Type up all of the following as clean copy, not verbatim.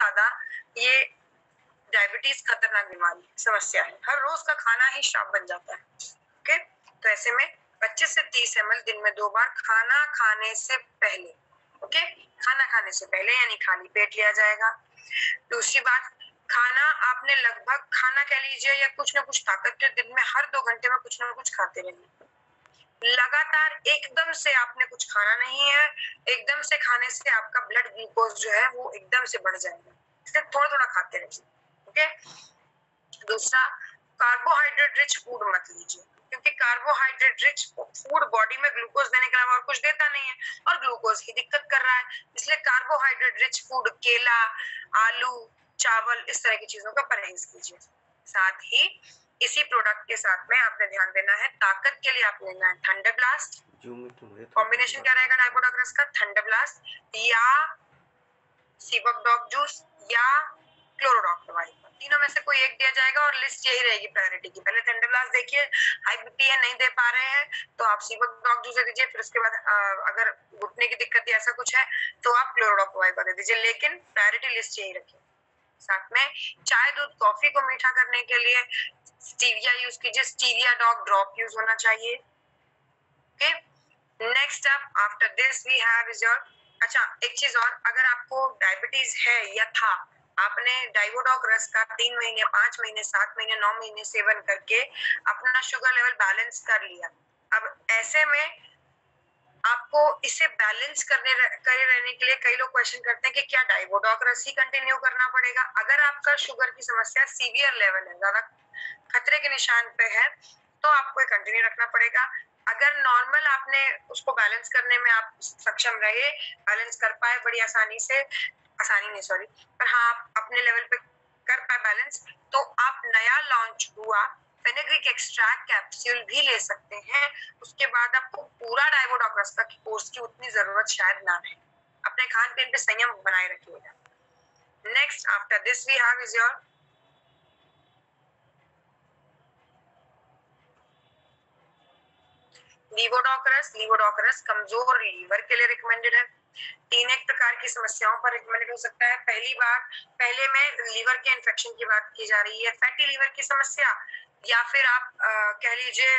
ज्यादा ये डायबिटीज खतरनाक बीमारी समस्या है, हर रोज का खाना ही श्राप बन जाता है। ओके, तो ऐसे में 25 से 30 ml दिन में 2 बार खाना खाने से पहले, ओके, खाना खाने से पहले यानी खाली पेट लिया जाएगा। दूसरी बात, खाना आपने लगभग खाना कह लीजिए या कुछ ना कुछ ताकत के दिन में हर 2 घंटे में कुछ ना कुछ खाते रहिए। लगातार एकदम से आपने कुछ खाना नहीं है, एकदम से खाने से आपका ब्लड ग्लूकोज जो है वो एकदम से बढ़ जाएगा, इसलिए थोड़ा थोड़ा खाते रहिए। ओके, दूसरा, कार्बोहाइड्रेट रिच फूड मत लीजिए, क्योंकि कार्बोहाइड्रेट रिच फूड बॉडी में ग्लूकोज देने के अलावा और कुछ देता नहीं है और ग्लूकोज की दिक्कत कर रहा है, इसलिए कार्बोहाइड्रेट रिच फूड केला, आलू, चावल, इस तरह की चीजों का परहेज कीजिए। साथ ही इसी प्रोडक्ट के साथ में आपने ध्यान देना है, ताकत के लिए आप लेना है थंडर ब्लास्ट। कॉम्बिनेशन क्या रहेगा डायबोडोग्रेस का? थंडर ब्लास्ट या सीबक डॉग जूस या क्लोरोडॉक दवाई, तीनों में से कोई एक दिया जाएगा और लिस्ट यही रहेगी प्रायोरिटी की। पहले थंडर ब्लास्ट देखिए, हाई बीपी है नहीं दे पा रहे हैं तो आप सीबक डॉग जूस दे दीजिए, फिर उसके बाद अगर घुटने की दिक्कत या ऐसा कुछ है तो आप क्लोरोडॉक दवाई दे दीजिए, लेकिन प्रायोरिटी लिस्ट यही रखिए। साथ में चाय, दूध, कॉफी को मीठा करने के लिए स्टीविया यूज कीजिए, स्टीविया डॉग ड्रॉप यूज होना चाहिए। Okay, next up after this we have is your, अच्छा एक चीज और, अगर आपको डायबिटीज है या था, आपने डाइवोडॉक रस का 3 महीने, 5 महीने, 7 महीने, 9 महीने सेवन करके अपना शुगर लेवल बैलेंस कर लिया, अब ऐसे में आपको इसे बैलेंस करे रहने के लिए कई लोग क्वेश्चन करते हैं कि क्या डाइवोडॉक रस ही कंटिन्यू करना पड़ेगा? अगर आपका शुगर की समस्या सीवियर लेवल है, ज्यादा खतरे के निशान पे है, तो आपको कंटिन्यू रखना पड़ेगा। अगर नॉर्मल आपने उसको बैलेंस करने में आप सक्षम रहे, बैलेंस कर पाए बड़ी आसानी से, आसानी नहीं सॉरी, पर हाँ आप अपने लेवल पे कर पाए बैलेंस, तो आप नया लॉन्च हुआ फेनेग्रिक एक्सट्रैक्ट कैप्सूल भी ले सकते हैं। उसके बाद आपको पूरा डाइवोडॉक्स का कोर्स की उतनी जरूरत शायद ना रहे। अपने खान पीन पे संयम बनाए रखिएगा। Next after this we have is your लीवोडॉकरस। लीवोडॉकरस कमजोर लीवर के लिए रिकमेंडेड है। 3 एक प्रकार की समस्याओं पर रिकमेंडेड हो सकता है। पहले में लीवर के इन्फेक्शन की बात की जा रही है, फैटी लीवर की समस्या, या फिर आप कह लीजिए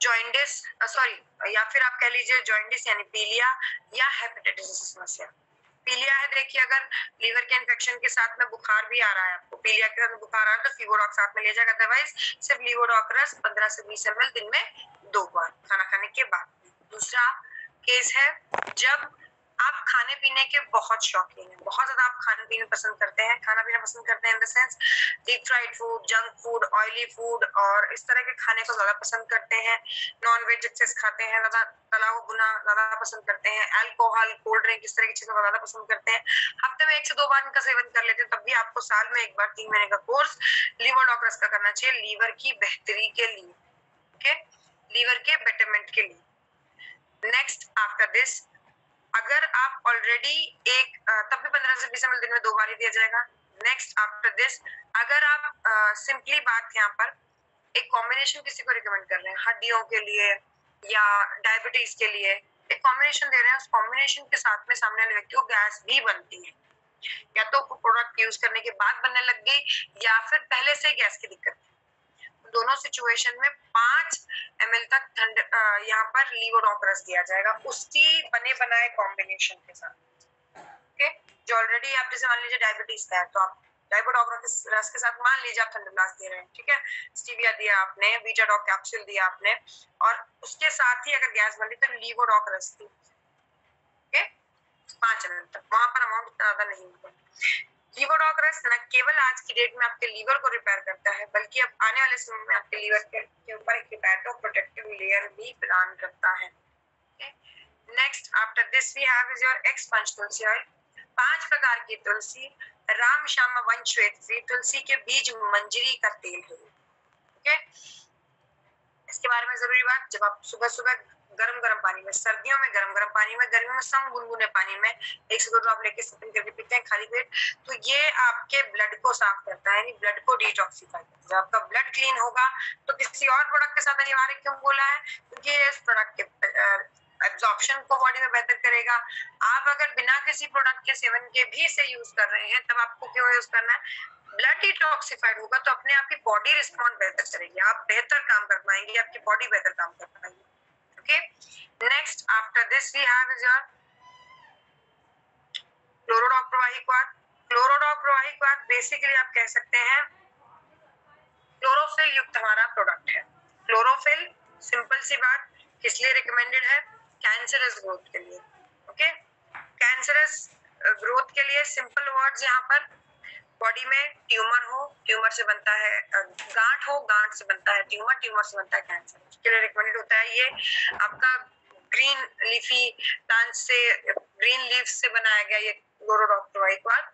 जॉइंडिस, सॉरी, या फिर आप कह लीजिए जॉइंडिस यानी पीलिया या हेपेटाइटिस की समस्या। पीलिया है, देखिए अगर लीवर के इन्फेक्शन के साथ में बुखार भी आ रहा है, आपको पीलिया के साथ बुखार आ रहा है तो लीवोडॉक साथ में लिया जाएगा, अदरवाइज सिर्फ लीवोडॉक रस 15 से 20 ml दिन में 2 बार खाना खाने के बाद। दूसरा केस है जब आप खाने पीने के बहुत शौकीन हैं, बहुत ज्यादा आप खाने पीने पसंद करते हैं, खाना पीना पसंद करते हैं in the sense deep fried food, junk food, oily food और इस तरह के खाने को ज्यादा पसंद करते हैं, नॉन वेज एक्सेस खाते हैं, ज्यादा तला हुआ भुना ज्यादा पसंद करते हैं, अल्कोहल, कोल्ड ड्रिंक, इस तरह की चीजों को ज्यादा पसंद करते हैं, हफ्ते में 1 से 2 बार इनका सेवन कर लेते हैं, तब भी आपको साल में 1 बार 3 महीने का कोर्स लीवोडॉक का करना चाहिए, लीवर की बेहतरी के लिए, ओके, लीवर के बेटरमेंट के लिए। नेक्स्ट आफ्टर दिस, अगर आप ऑलरेडी एक तब भी 15 से 20 ml दिन में 2 बार ही दिया जाएगा। नेक्स्ट आफ्टर दिस, अगर आप सिंपली बात यहाँ पर एक कॉम्बिनेशन किसी को रिकमेंड कर रहे हैं हड्डियों के लिए या डायबिटीज के लिए, एक कॉम्बिनेशन दे रहे हैं, उस कॉम्बिनेशन के साथ में सामने वाले व्यक्ति को गैस भी बनती है, या तो प्रोडक्ट यूज करने के बाद बनने लग गई या फिर पहले से गैस की दिक्कत है, दोनों सिचुएशन में 5 ml तक यहाँ पर लीवोडॉक रस दिया जाएगा उसी बने बनाए कॉम्बिनेशन के साथ, ओके, जो ऑलरेडी आप जैसे मान लीजिए डायबिटीज का है तो आप डाइबोडॉक रस के साथ मान लीजिए आप थंडर ब्लास्ट दे रहे हैं, ठीक है, स्टीविया दिया आपने, बीटाडॉक कैप्सूल दिया आपने, और उसके साथ ही अगर गैस बन रही तो लीवोडॉक रस दी, ओके, 5 ml तक, वहां पर अमाउंट इतना ज्यादा नहीं होगा। लीवोडॉक रस न केवल आज की डेट में आपके लीवर को रिपेयर करता है, बल्कि अब आने वाले समय में आपके लीवर के ऊपर एक हिपैटो प्रोटेक्टिव लेयर भी प्रदान करता है। Next after this we have is your X पंच तुलसी ऑयल। 5 प्रकार की तुलसी, राम श्याम वन श्वेत सी तुलसी के बीज मंजरी का तेल है, ओके। इसके बारे में जरूरी बात, जब आप सुबह सुबह गरम गरम पानी में, सर्दियों में गरम गरम पानी में, गर्मियों में सम गुनगुने पानी में 1 से 2 ड्रॉप लेके सिपिंग करके पीते हैं खाली पेट, तो ये आपके ब्लड को साफ करता है, यानी ब्लड को डिटॉक्सिफाई करता है। जब आपका ब्लड क्लीन होगा तो किसी और प्रोडक्ट के साथ अनिवार्य क्यों बोला है, क्योंकि इस प्रोडक्ट के एब्जॉर्प्शन को बॉडी में बेहतर करेगा। आप अगर बिना किसी प्रोडक्ट के सेवन के भी इसे यूज कर रहे हैं, तब आपको क्यों यूज करना है? ब्लड डिटॉक्सिफाइड होगा तो अपने आप की बॉडी रिस्पॉन्ड बेहतर करेगी, आप बेहतर काम कर पाएंगे, आपकी बॉडी बेहतर काम कर पाएगी। Okay, next after this we have is your क्लोरोडॉक प्रवाहिक वात। क्लोरोडॉक प्रवाहिक वात बेसिकली आप कह सकते हैं क्लोरोफिल युक्त हमारा प्रोडक्ट है। क्लोरोफिल सिंपल सी बात किस लिए रिकमेंडेड है? कैंसरस ग्रोथ के लिए। ओके, कैंसरस ग्रोथ के लिए सिंपल वर्ड्स यहाँ पर, बॉडी में ट्यूमर हो, ट्यूमर से बनता है गांठ हो, गांठ से बनता है ट्यूमर, ट्यूमर से बनता है कैंसर, उसके लिए रिकमेंडेड होता है। ये आपका ग्रीन लीफी प्लांट से, ग्रीन लीफ से बनाया गया ये क्लोरोडॉक प्रवाहिक वात।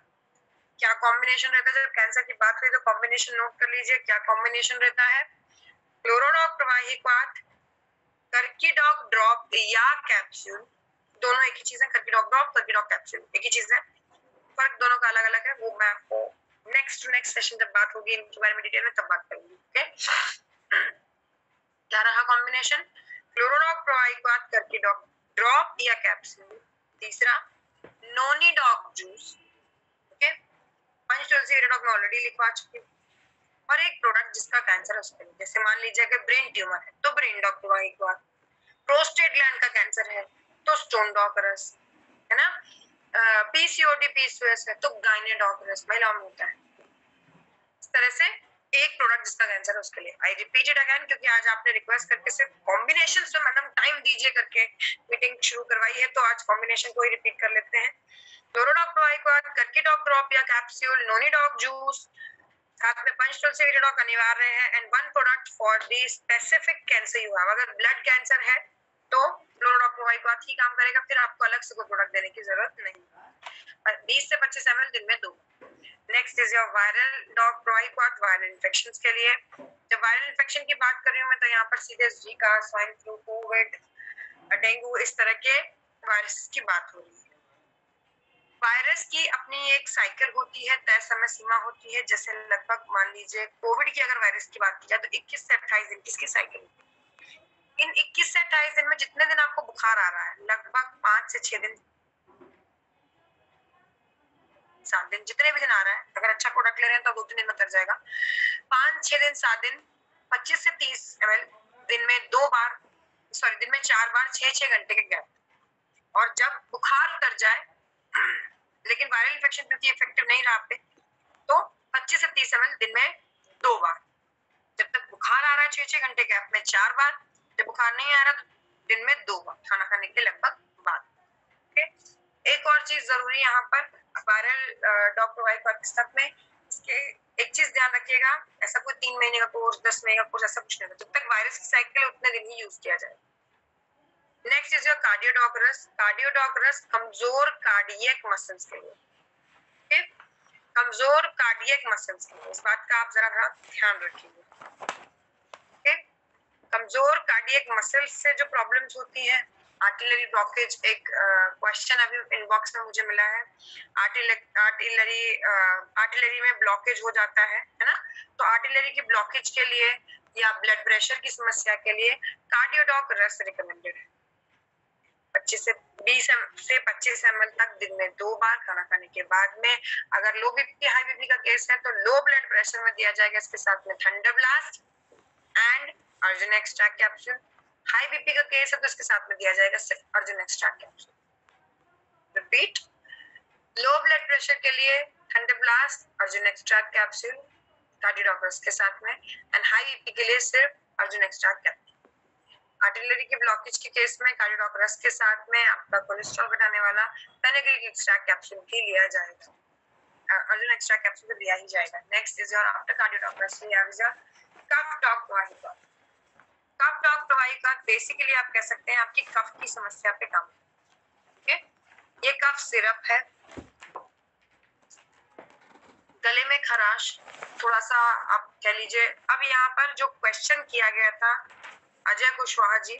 क्या कॉम्बिनेशन रहता है? जब कैंसर की बात हुई तो कॉम्बिनेशन नोट कर लीजिए, क्या कॉम्बिनेशन रहता है? क्लोरोडॉक प्रवाहिक वात, कर्कीडॉक ड्रॉप या कैप्सूल, दोनों एक ही चीज है। कर्कीडॉक ड्रॉप, कर्कीडॉक कैप्सूल एक ही चीज है, फर्क दोनों का अलग अलग है। वो मैं आपको नेक्स्ट सेशन जब बात होगी इनके बारे में डिटेल में तब बात करूंगी। ओके, क्या रहा कॉम्बिनेशन? क्लोरोडॉक प्रवाहिक वात, कर्कीडॉक ड्रॉप या कैप्सूल। तीसरा नोनीडॉक जूस। ओके, पंचतुलसी वीराडॉक में ऑलरेडी लिखवा चुकी हूँ। और एक प्रोडक्ट जिसका कैंसर है उसके लिए, जैसे मान लीजिए कि ब्रेन ट्यूमर है तो ब्रेन डॉक प्रवाहिक वात, प्रोस्टेट ग्लैंड का कैंसर है तो स्टोन डॉक रस, है ना, पीसीओडी पीसीओएस है तो गायनेडॉक रस, महिलाओं में होता है। इस तरह से एक प्रोडक्ट जिसका कैंसर है उसके लिए। आई रिपीट इट अगेन क्योंकि आज आपने रिक्वेस्ट करके सिर्फ कॉम्बिनेशन में मैडम टाइम दीजिए करके मीटिंग शुरू करवाई है, तो आज कॉम्बिनेशन को ही रिपीट कर लेते हैं। क्लोरोडॉक प्रवाहिक वात, कर्कीडॉक ड्रॉप या कैप्सूल, नोनीडॉक जूस, साथ में पंचतुलसी वीराडॉक अनिवार्य है, and one product for the specific cancer you have. अगर ब्लड कैंसर है तो क्लोरोडॉक प्रवाहिक वात ही काम करेगा, फिर आपको अलग से कोई प्रोडक्ट देने की जरूरत नहीं। 20 से 25 ml दिन में 2। Next is your viral doc प्रवाहिक वात, वायरल इन्फेक्शंस के लिए। जब वायरल इन्फेक्शन की बात कर रही हूँ मैं तो यहाँ पर सीधे Zika, swine flu, Covid, dengue इस तरह के वायरस की बात हो रही है। वायरस की अपनी एक साइकिल होती है, तय समय सीमा होती है। जैसे लगभग मान लीजिए कोविड की अगर वायरस की बात की जाए तो 21 से 28 दिन किसकी साइकिल होती है? इन 21 से 28 दिन में जितने दिन आपको बुखार आ रहा है, लगभग 5 से 6 दिन, 7 दिन, जितने भी दिन आ रहा है, अगर अच्छा प्रोडक्ट ले रहे हैं तो 2-3 दिन में कर जाएगा। 5-6 दिन, 7 दिन, 25 से 30 ml दिन में 2 बार, सॉरी दिन में 4 बार, 6-6 घंटे के गैप। और जब बुखार उतर जाए लेकिन वायरल इन्फेक्शन क्योंकि इफेक्टिव नहीं रहा पे, तो 25 से 30 ml दिन में 2 बार। जब तक बुखार आ रहा है 6-6 घंटे गैप में 4 बार, जब बुखार नहीं आ रहा तो दिन में 2 बार, खाना खाने के लगभग बाद। ओके, एक और चीज जरूरी यहाँ पर वायरल डॉक प्रवाहिक वात में, इसके एक चीज ध्यान रखिएगा, ऐसा कोई 3 महीने का कोर्स, 10 महीने का कोर्स ऐसा कुछ नहीं होता, जब तक वायरस की साइकिल उतने दिन ही यूज किया जाए। नेक्स्ट इज योर कार्डियोडॉक रस। कार्डियोडॉक रस कमजोर कार्डियक मसल्स के लिए। okay? कमजोर कार्डियक मसल्स के लिए, इस बात का आप जरा ध्यान रखिएगा। okay? कमजोर कार्डियक मसल्स से जो प्रॉब्लम्स होती है, आर्टिलरी ब्लॉकेज, एक क्वेश्चन अभी इनबॉक्स में मुझे मिला है, आर्टिलरी में ब्लॉकेज हो जाता है ना, तो आर्टिलरी की ब्लॉकेज के लिए या ब्लड प्रेशर की समस्या के लिए कार्डियोडॉक रस रिकमेंडेड है। 25 से 25 ml तक दिन में 2 बार, खाना खाने के बाद में। अगर लो बीपी हाई बीपी का केस है तो लो ब्लड प्रेशर में दिया जाएगा इसके साथ में thunder blast and Arjun extract capsule. High BP का केस है तो इसके साथ में दिया जाएगा सिर्फ Arjun extract capsule. Repeat, low blood pressure के लिए thunder blast, Arjun extract capsule कार्डियोडॉक रस के साथ में, एंड हाई बीपी के लिए सिर्फ अर्जुन एक्सट्रैक्ट कैप्सूल। आर्टिलरी की ब्लॉकेज के केस में कार्डियोडॉक रस के साथ में आपका कोलेस्ट्रॉल घटाने वाला फेनेग्रीक एक्सट्रैक्ट कैप्सूल भी लिया जाएगा, अर्जुन एक्सट्रैक्ट कैप्सूल लिया ही जाएगा। नेक्स्ट इज योर आफ्टर कार्डियोडॉक रस we have your cough doc प्रवाहिक वात। कफ डॉक प्रवाहिक वात बेसिकली आप कह सकते हैं आपकी कफ की समस्या पे काम। ओके, ये कफ सिरप है, गले में खराश, थोड़ा सा आप कह लीजिए। अब यहाँ पर जो क्वेश्चन किया गया था अजय कुशवाहा जी,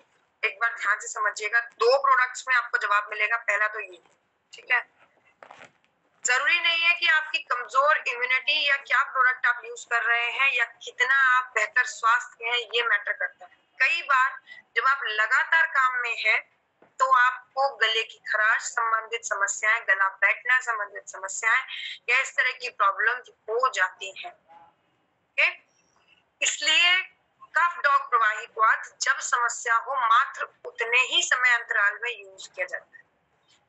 एक बार ध्यान से समझिएगा, 2 प्रोडक्ट्स में आपको जवाब मिलेगा। पहला तो ये, ठीक है, जरूरी नहीं है कि आपकी कमजोर इम्यूनिटी या क्या प्रोडक्ट आप यूज कर रहे हैं या कितना आप बेहतर स्वास्थ्य है ये मैटर करता है। कई बार जब आप लगातार काम में है तो आपको गले की खराश संबंधित समस्याएं, गला बैठना संबंधित समस्याएं या इस तरह की प्रॉब्लम्स हो जाती हैं। ओके, इसलिए कफ डॉग प्रवाहित वात जब समस्या हो मात्र उतने ही समय अंतराल में यूज किया जाता है।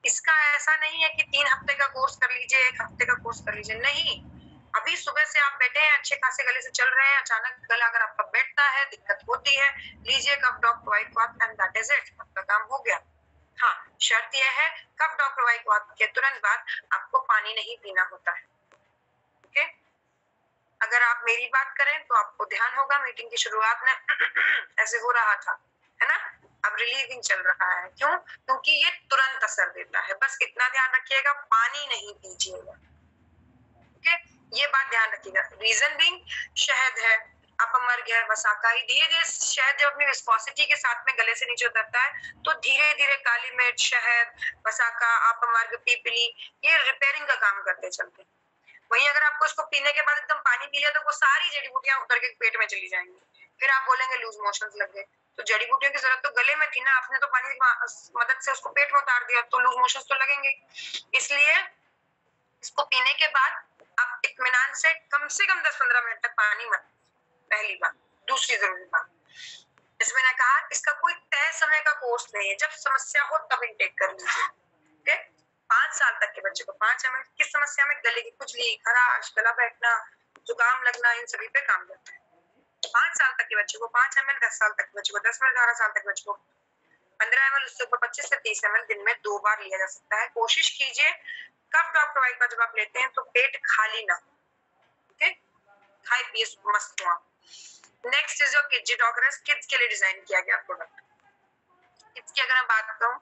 इसका ऐसा नहीं है कि 3 हफ्ते का कोर्स कर लीजिए, 1 हफ्ते का कोर्स कर लीजिए, नहीं। अभी सुबह से आप बैठे हैं, अच्छे खासे गले से चल रहे हैं, अचानक गला अगर आपका बैठता है, दिक्कत होती है, लीजिए कफ डॉग प्रवाहित वात एंड दैट इज इट, आपका काम हो गया। हाँ, शर्त यह है कफ डॉग प्रवाहित वात के तुरंत बाद आपको पानी नहीं पीना होता है। ओके, अगर आप मेरी बात करें तो आपको ध्यान होगा मीटिंग की शुरुआत में ऐसे हो रहा था, है ना? अब रिलीविंग चल रहा है, क्यों? क्योंकि ये तुरंत असर देता है। बस इतना ध्यान रखिएगा, पानी नहीं पीजिएगा। ओके, ये बात ध्यान रखिएगा। रीजन बीइंग शहद है, अपमर्ग है, वसाका, धीरे धीरे शहद जब अपनी विस्कोसिटी के साथ में गले से नीचे उतरता है तो धीरे धीरे काली मिर्च, शहद, वसाका, अपमर्ग, पीपली ये रिपेयरिंग का काम करते चलते। वहीं अगर आपको इसको पीने के बाद एकदम पानी पी लिया तो वो सारी जड़ी बूटियां उतर के पेट में चली जाएंगी, फिर आप बोलेंगे लूज मोशंस लग गए। तो जड़ी बूटियों की जरूरत तो गले में थी ना, आपने तो पानी की मदद से उसको पेट में उतार दिया, तो लूज मोशंस तो लगेंगे। इसलिए इसको पीने के बाद आप इत्मीनान से कम 10-15 मिनट तक पानी मत, पहली बात। दूसरी जरूरी बात, जैसे मैंने कहा इसका कोई तय समय का कोर्स नहीं है, जब समस्या हो तब इनटेक कर लीजिए। ओके, 5 साल तक के बच्चे को 5 ml किस समस्या में? गले की खुजली, खराश, गला बैठना, जुकाम लगना, इन सभी पे काम करता है। 5 साल तक के बच्चे को 5 ml, 10 साल तक के बच्चे को 10 ml, 18 साल तक के बच्चे को 15 ml, उससे ऊपर 25 से 30 ml दिन में 2 बार लिया जा सकता है। कोशिश कीजिए कफ डॉग प्रवाहित का जब आप लेते हैं तो पेट खाली ना, ओके, खाई पिए मस्त हुआ। Next is your Kidzy dog rest, kids के लिए डिजाइन किया गया प्रोडक्ट। किड्स की अगर मैं बात करूं,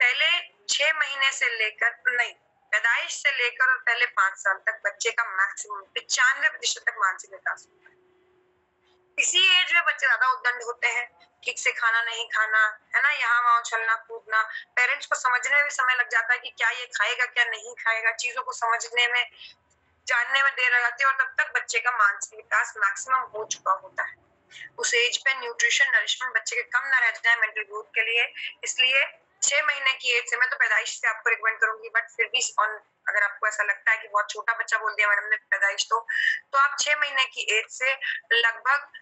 पहले 6 महीने से लेकर, नहीं, पैदाइश से लेकर और पहले 5 साल तक बच्चे का मैक्सिमम 95% तक मानसिक विकास होता है। इसी एज में बच्चे ज्यादा उद्दंड होते हैं, ठीक से खाना नहीं खाना, है ना, यहाँ वहां उछलना कूदना, पेरेंट्स को समझने में भी समय लग जाता है कि क्या ये खाएगा क्या नहीं खाएगा, चीजों को समझने में, जानने में देर लगाती है, और तब तक बच्चे का मानसिक विकास मैक्सिमम हो चुका होता है। उस एज पे न्यूट्रिशन नरिशमेंट बच्चे के कम ना रह जाए मेंटल ग्रोथ के लिए, इसलिए 6 महीने की एज से, मैं तो पैदाइश से आपको रिकमेंड करूंगी, बट फिर भी ऑन, अगर आपको ऐसा लगता है कि बहुत छोटा बच्चा बोल दिया मैडम ने पैदाइश, तो आप 6 महीने की एज से लगभग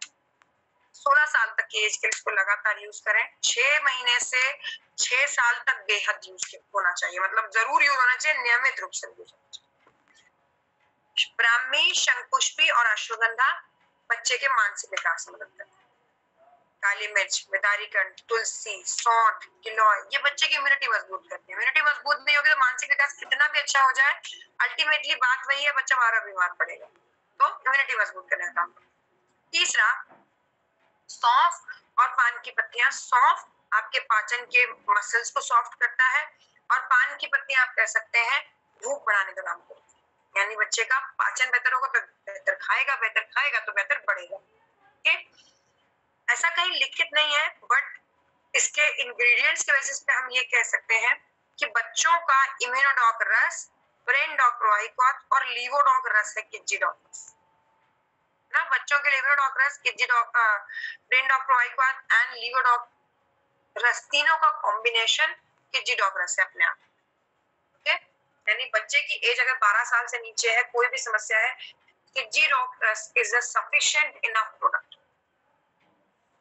16 साल तक की एज के लिए इसको लगातार यूज करें। 6 महीने से 6 साल तक बेहद यूज होना चाहिए, मतलब जरूर यूज होना चाहिए, नियमित रूप से यूज होना चाहिए। ब्राह्मी, शंखपुष्पी और अश्वगंधा बच्चे के मानसिक विकास में मदद करते हैं। काली मिर्च, बेदारीकंड, तुलसी, सौंठ, गिलोय ये बच्चे की इम्यूनिटी मजबूत करती है। इम्यूनिटी मजबूत नहीं होगी तो मानसिक विकास कितना भी अच्छा हो जाए, अल्टीमेटली बात वही है, बच्चा बार बीमार पड़ेगा। तो इम्यूनिटी मजबूत करने का काम। तीसरा, सौंफ और पान की पत्तियां। सौंफ आपके पाचन के मसल्स को सॉफ्ट करता है और पान की पत्तियां आप कह सकते हैं भूख बढ़ाने का काम करती है, यानी बच्चे का पाचन बेहतर होगा तो बेहतर खाएगा तो बेहतर बढ़ेगा। ओके, ऐसा कहीं लिखित नहीं है, बट इसके इंग्रेडिएंट्स के बेसिस पे हम ये कह सकते हैं कि बच्चों का इम्यूनोडॉक रस, ब्रेन डॉग प्रवाहित और लीवोडॉक रस है किड्जी डॉग ना। बच्चों के लिए इम्यूनोडॉक रस, किड्जी डॉग, ब्रेन डॉग प्रवाहित एंड लीवोडॉक रस, तीनों का कॉम्बिनेशन किड्जी डॉग रस है अपने आप। ओके, यानी बच्चे की एज अगर 12 साल से नीचे है, कोई भी समस्या है, किड्जी डॉग रस is a sufficient enough product.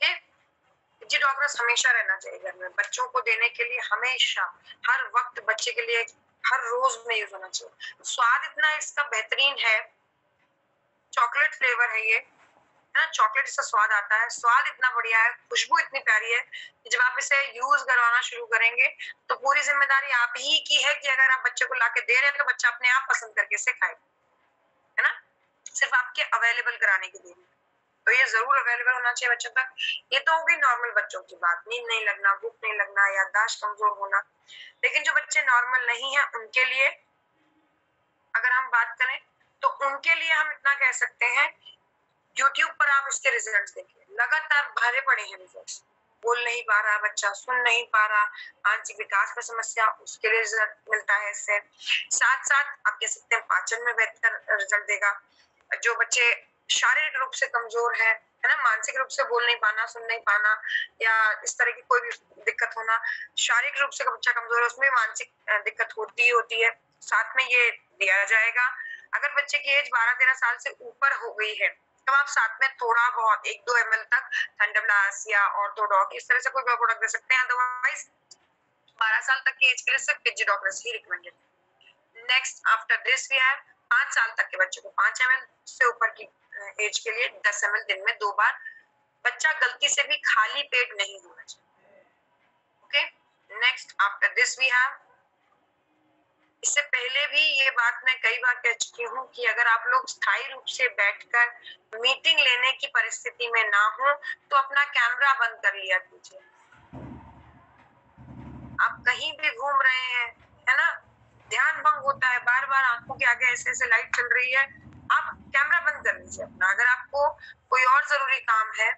Kidzy dog रस हमेशा रहना चाहिए घर में, बच्चों को देने के लिए हमेशा, हर वक्त बच्चे के लिए, हर रोज में यूज होना चाहिए। स्वाद इतना इसका बेहतरीन है, चॉकलेट फ्लेवर है ये, ना, चॉकलेट इसका स्वाद आता है, स्वाद इतना बढ़िया है, खुशबू इतनी प्यारी है कि जब आप इसे यूज करवाना शुरू करेंगे तो पूरी जिम्मेदारी आप ही की है कि अगर आप बच्चे को लाके दे रहे हैं तो बच्चा अपने आप पसंद करके इसे खाए, है ना, सिर्फ आपके अवेलेबल कराने की देरी। तो ये जरूर अवेलेबल होना चाहिए बच्चों तक। ये तो होगी नॉर्मल बच्चों की बात, नींद नहीं लगना, भूख नहीं लगना, याददाश्त कमजोर होना। लेकिन जो बच्चे नॉर्मल नहीं है उनके लिए अगर हम बात करें तो उनके लिए हम इतना कह सकते हैं, यूट्यूब पर आप इसके रिजल्ट्स देखिए, लगातार भरे पड़े हैं रिजल्ट्स। बोल नहीं पा रहा बच्चा, सुन नहीं पा रहा, मानसिक विकास में समस्या, उसके लिए रिजल्ट मिलता है इससे। साथ साथ आप कह सकते हैं पाचन में बेहतर रिजल्ट देगा। जो बच्चे शारीरिक रूप से कमजोर है, है ना, मानसिक रूप से बोल नहीं पाना, सुन नहीं पाना, या इस तरह की कोई भी दिक्कत होना। शारीरिक रूप से बच्चा कमजोर है, उसमें मानसिक दिक्कत होती है, साथ में ये दिया जाएगा। अगर बच्चे की एज 12-13 साल से ऊपर हो गई है तो आप साथ में थोड़ा बहुत 1-2 ml तक थंडरब्लास्ट या ऑर्थोडॉक इस तरह से कोई प्रोडक्ट दे सकते हैं। अदरवाइज 12 साल तक की एज के लिए सिर्फ डिजिडॉक्रेस ही recommended. Next after this we have 5 साल तक के बच्चे को 5 ml से ऊपर की एज के लिए 10 ml दिन में 2 बार। बच्चा गलती से भी खाली पेट नहीं होना चाहिए। Okay, next after this we have, इससे पहले भी ये बात मैं कई बार कह चुकी हूँ कि अगर आप लोग स्थायी रूप से बैठकर मीटिंग लेने की परिस्थिति में ना हो तो अपना कैमरा बंद कर लिया कीजिए। आप कहीं भी घूम रहे हैं, है ना, ध्यान भंग होता है, बार बार आंखों के आगे ऐसे ऐसे लाइट चल रही है, आप कैमरा बंद कर लीजिए अपना। अगर आपको कोई और जरूरी काम है,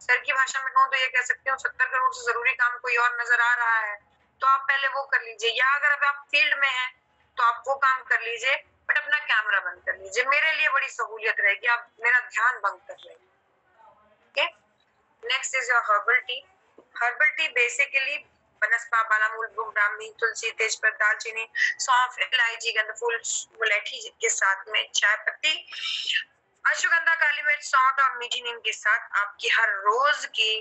सर की भाषा में कहूँ तो ये कह सकती हूँ 70 करोड़ से जरूरी काम कोई और नजर आ रहा है तो आप पहले वो कर लीजिए, या अगर अब आप फील्ड में हैं तो आप वो काम कर लीजिए, बट अपना कैमरा बंद कर लीजिए। मेरे लिए बड़ी सहूलियत रहेगी, आप मेरा ध्यान भंग कर रहे हैं। Next is your herbal tea. Herbal tea basically बनस्पा, बालामूल, ब्राह्मी, तुलसी, तेजपत्ता, दालचीनी, सौंफ, इलायची, गंधफूल, मुलैठी के साथ में चाय पत्ती, अश्वगंधा, काली मिर्च, सौंठ और मीठी नीम के साथ आपकी हर रोज की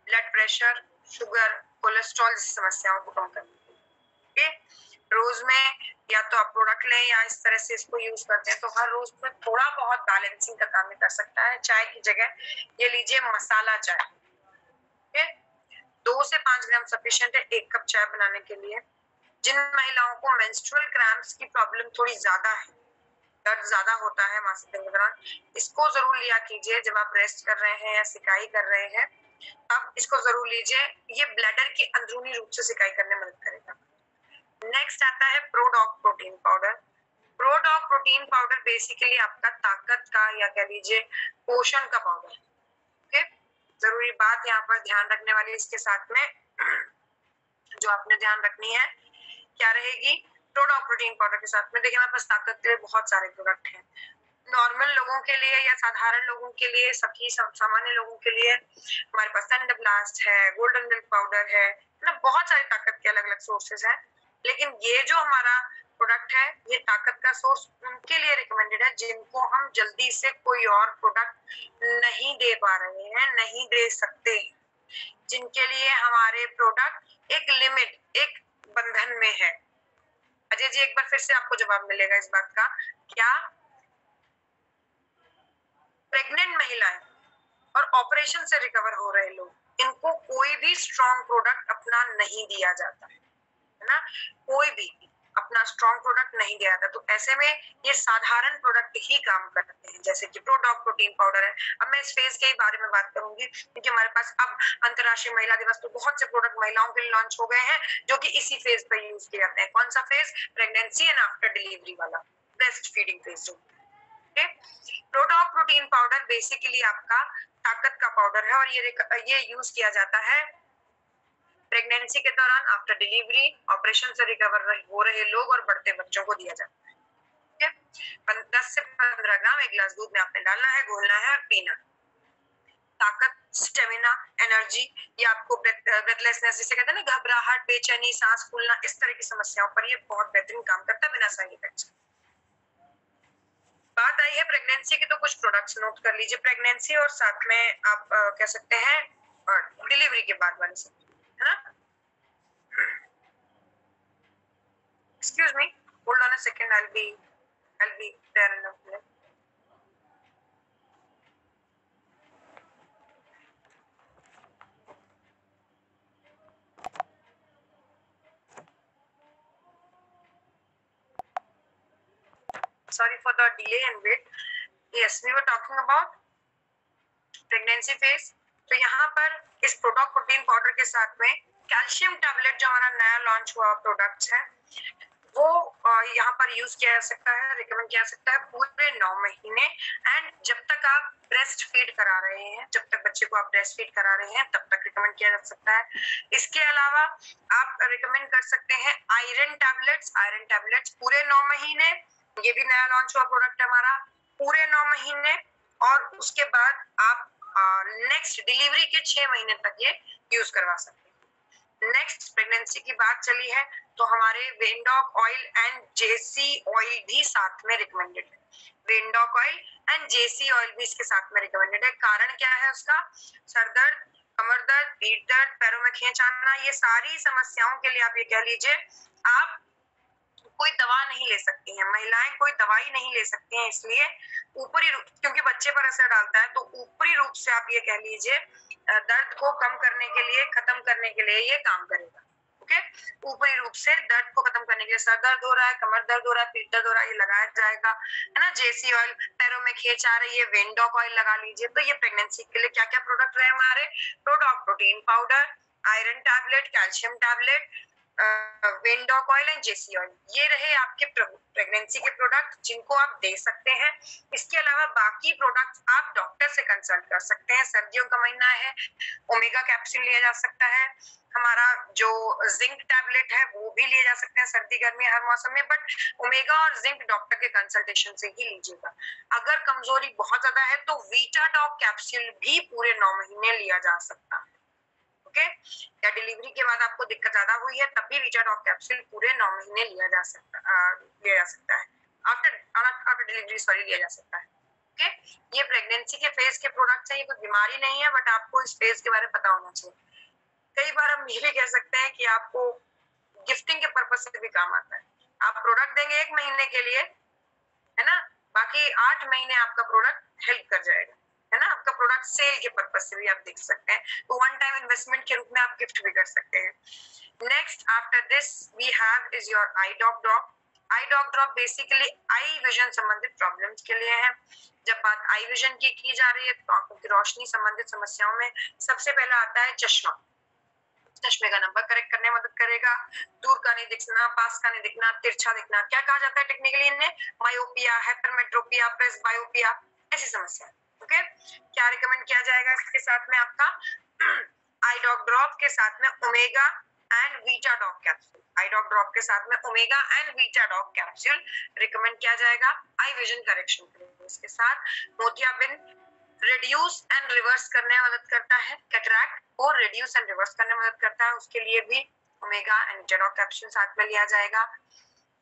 ब्लड प्रेशर, शुगर, कोलेस्ट्रॉल जैसी समस्याओं को कम करने के रोज में या तो आप प्रोडक्ट लें या इस तरह से इसको यूज करते हैं तो हर रोज में थोड़ा बहुत बैलेंसिंग का काम कर सकता है। चाय की जगह ये लीजिए मसाला चाय, 2 से 5 ग्राम सफिशिएंट है 1 कप चाय बनाने के लिए। जिन महिलाओं को मेंस्ट्रुअल क्रैम्प्स की प्रॉब्लम थोड़ी ज्यादा है, दर्द ज्यादा होता है मासिक धर्म के दौरान, इसको जरूर लिया कीजिए जब आप रेस्ट कर रहे हैं या सिकाई कर रहे हैं, अब इसको जरूर लीजिए, ये ब्लैडर की अंदरूनी रूप से सिकाई करने में मदद करेगा। नेक्स्ट आता है प्रोडॉक प्रोटीन पाउडर। प्रोडॉक प्रोटीन पाउडर बेसिकली आपका ताकत का या कह लीजिए पोषण का पाउडर। ओके, जरूरी बात यहाँ पर ध्यान रखने वाली इसके साथ में जो आपने ध्यान रखनी है क्या रहेगी, प्रोडॉक प्रोटीन पाउडर के साथ में देखिए हमारे पास ताकत के लिए बहुत सारे प्रोडक्ट हैं। नॉर्मल लोगों के लिए या साधारण लोगों के लिए, सभी सामान्य लोगों के लिए हमारे पास थंडरब्लास्ट है, गोल्डन मिल्क पाउडर है ना, बहुत सारी ताकत के अलग अलग सोर्सेज हैं। लेकिन ये जो हमारा प्रोडक्ट है ये ताकत का सोर्स उनके लिए रिकमेंडेड है जिनको हम जल्दी से कोई और प्रोडक्ट नहीं दे पा रहे हैं, नहीं दे सकते, जिनके लिए हमारे प्रोडक्ट एक लिमिट, एक बंधन में है। अजय जी एक बार फिर से आपको जवाब मिलेगा इस बात का, क्या प्रेग्नेंट महिलाएं और ऑपरेशन से रिकवर हो रहे लोग, इनको कोई भी स्ट्रॉन्ग प्रोडक्ट अपना नहीं दिया जाता है ना, कोई भी अपना स्ट्रॉन्ग प्रोडक्ट नहीं दिया जाता। तो ऐसे में ये साधारण प्रोडक्ट ही काम करते हैं, जैसे कि प्रोडॉक प्रोटीन पाउडर है। अब मैं इस फेज के बारे में बात करूंगी क्योंकि हमारे पास अब अंतरराष्ट्रीय महिला दिवस तो बहुत से प्रोडक्ट महिलाओं के लिए लॉन्च हो गए हैं जो कि इसी फेज पर यूज किए जाते हैं। कौन सा phase, pregnancy and after delivery वाला, ब्रेस्ट फीडिंग फेज जो। प्रोडॉक प्रोटीन पाउडर बेसिकली आपका ताकत का पाउडर है और ये यूज किया जाता है प्रेगनेंसी के दौरान, आफ्टर डिलीवरी, ऑपरेशन से रिकवर हो रहे लोग और बढ़ते बच्चों को दिया जाता है। ठीक है, 10 से 15 ग्राम एक गिलास दूध में आपने डालना है, घोलना है और पीना। ताकत, स्टेमिना, एनर्जी, ये आपको ब्रेथलेसनेस जिसे कहते हैं ना, घबराहट, बेचैनी, सांस फूलना, इस तरह की समस्याओं पर ये बहुत बेहतरीन काम करता है बिना साइड इफेक्ट्स। बात आई है प्रेगनेंसी की तो कुछ प्रोडक्ट्स नोट कर लीजिए, प्रेगनेंसी और साथ में आप कह सकते हैं डिलीवरी के बाद वाले सब, है ना। Excuse me, hold on a second, I'll be there in a minute. Sorry for the delay and wait. Yes, we were talking about pregnancy phase. तो यहाँ पर इस प्रोडॉक प्रोटीन पाउडर के साथ में कैल्शियम टैबलेट जो हमारा नया लॉन्च हुआ प्रोडक्ट्स है वो यहाँ पर यूज किया जा सकता है, रिकमेंड किया जा सकता है पूरे 9 महीने। एंड जब तक आप ब्रेस्ट फीड करा रहे हैं, जब तक बच्चे को आप ब्रेस्ट फीड करा रहे हैं तब तक रिकमेंड किया जा सकता है। इसके अलावा आप रिकमेंड कर सकते हैं आयरन टैबलेट्स पूरे 9 महीने, ये भी नया लॉन्च हुआ प्रोडक्ट हमारा, पूरे 9 महीने और उसके बाद आप नेक्स्ट डिलीवरी के 6 महीने तक ये यूज करवा सकते हैं। नेक्स्ट प्रेगनेंसी की बात चली है तो हमारे वेनडॉक ऑयल एंड जेसी ऑयल भी साथ में रिकमेंडेड है। वेनडॉक ऑयल एंड जेसी ऑयल भी इसके साथ में रिकमेंडेड है। कारण क्या है उसका? सर दर्द, कमर दर्द, पीठ दर्द, पैरों में खींच आना, ये सारी समस्याओं के लिए आप ये कह लीजिए आप कोई दवा नहीं ले सकती हैं, महिलाएं कोई दवाई नहीं ले सकती हैं, इसलिए ऊपरी रूप, क्योंकि बच्चे पर असर डालता है, तो ऊपरी रूप से आप ये कह लीजिए दर्द को कम करने के लिए, खत्म करने के लिए ये काम करेगा। ओके, ऊपरी रूप से दर्द को खत्म करने के लिए, सर दर्द हो रहा है, कमर दर्द हो रहा है, पीठ दर्द हो रहा है, ये लगाया जाएगा, है ना। जेसी ऑयल, पैरों में खींच आ रही है, वेनडॉक ऑयल लगा लीजिए। तो ये प्रेगनेंसी के लिए क्या क्या प्रोडक्ट रहे हमारे? प्रोडॉक protein powder, iron tablet, calcium tablet, वेनडॉक ऑयल एंड जेसी ऑयल, ये रहे आपके प्रेगनेंसी के प्रोडक्ट जिनको आप दे सकते हैं। इसके अलावा बाकी प्रोडक्ट्स आप डॉक्टर से कंसल्ट कर सकते हैं। सर्दियों का महीना है, ओमेगा कैप्सूल लिया जा सकता है, हमारा जो जिंक टैबलेट है वो भी लिए जा सकते हैं सर्दी गर्मी हर मौसम में, बट ओमेगा और जिंक डॉक्टर के कंसल्टेशन से ही लीजिएगा। अगर कमजोरी बहुत ज्यादा है तो वीटाडॉक कैप्सूल भी पूरे 9 महीने लिया जा सकता है। ओके, या डिलीवरी के बाद आपको दिक्कत ज्यादा हुई है तब भी वीटाडॉक कैप्सूल पूरे 9 महीने लिया जा सकता है। आफ्टर डिलीवरी सॉरी लिया जा सकता है। ओके, ये प्रेगनेंसी के फेज के प्रोडक्ट्स हैं, ये कोई बीमारी नहीं है, बट आपको इस फेज के बारे में पता होना चाहिए। कई बार हम ये भी कह सकते हैं कि आपको गिफ्टिंग के पर्पज से भी काम आता है। आप प्रोडक्ट देंगे 1 महीने के लिए, है ना, बाकी 8 महीने आपका प्रोडक्ट हेल्प कर जाएगा, है ना। आपका प्रोडक्ट सेल के पर्पज से भी आप देख सकते हैं, तो वन टाइम इन्वेस्टमेंट के रूप में आप गिफ्ट भी कर सकते हैं। Next after this we have is your eye dog drop. Eye dog drop basically eye vision संबंधित प्रॉब्लम्स के लिए है। जब बात आई विजन की जा रही है तो आंखों की रोशनी संबंधित समस्याओं में सबसे पहला आता है चश्मा। चश्मे का नंबर करेक्ट करने में मदद करेगा। दूर का नहीं दिखना, पास का नहीं दिखना, तिरछा दिखना, क्या कहा जाता है टेक्निकली इन्हें? मायोपिया, हाइपरमेट्रोपिया, प्रेसबायोपिया, ऐसी समस्या। ओके, क्या रिकमेंड किया जाएगा इसके साथ में? आपका आई डॉग ड्रॉप के साथ में ओमेगा एंड वीटाडॉक कैप्सूल, आई डॉग ड्रॉप के साथ में ओमेगा एंड वीटाडॉक कैप्सूल रिकमेंड किया जाएगा आई विजन करेक्शन के लिए। इसके साथ मोतियाबिंद रिड्यूस एंड रिवर्स करने में मदद करता है, कैटरैक्ट को रिड्यूस एंड रिवर्स करने में मदद करता है, उसके लिए भी ओमेगा एंड वीटाडॉक कैप्सूल साथ में लिया जाएगा।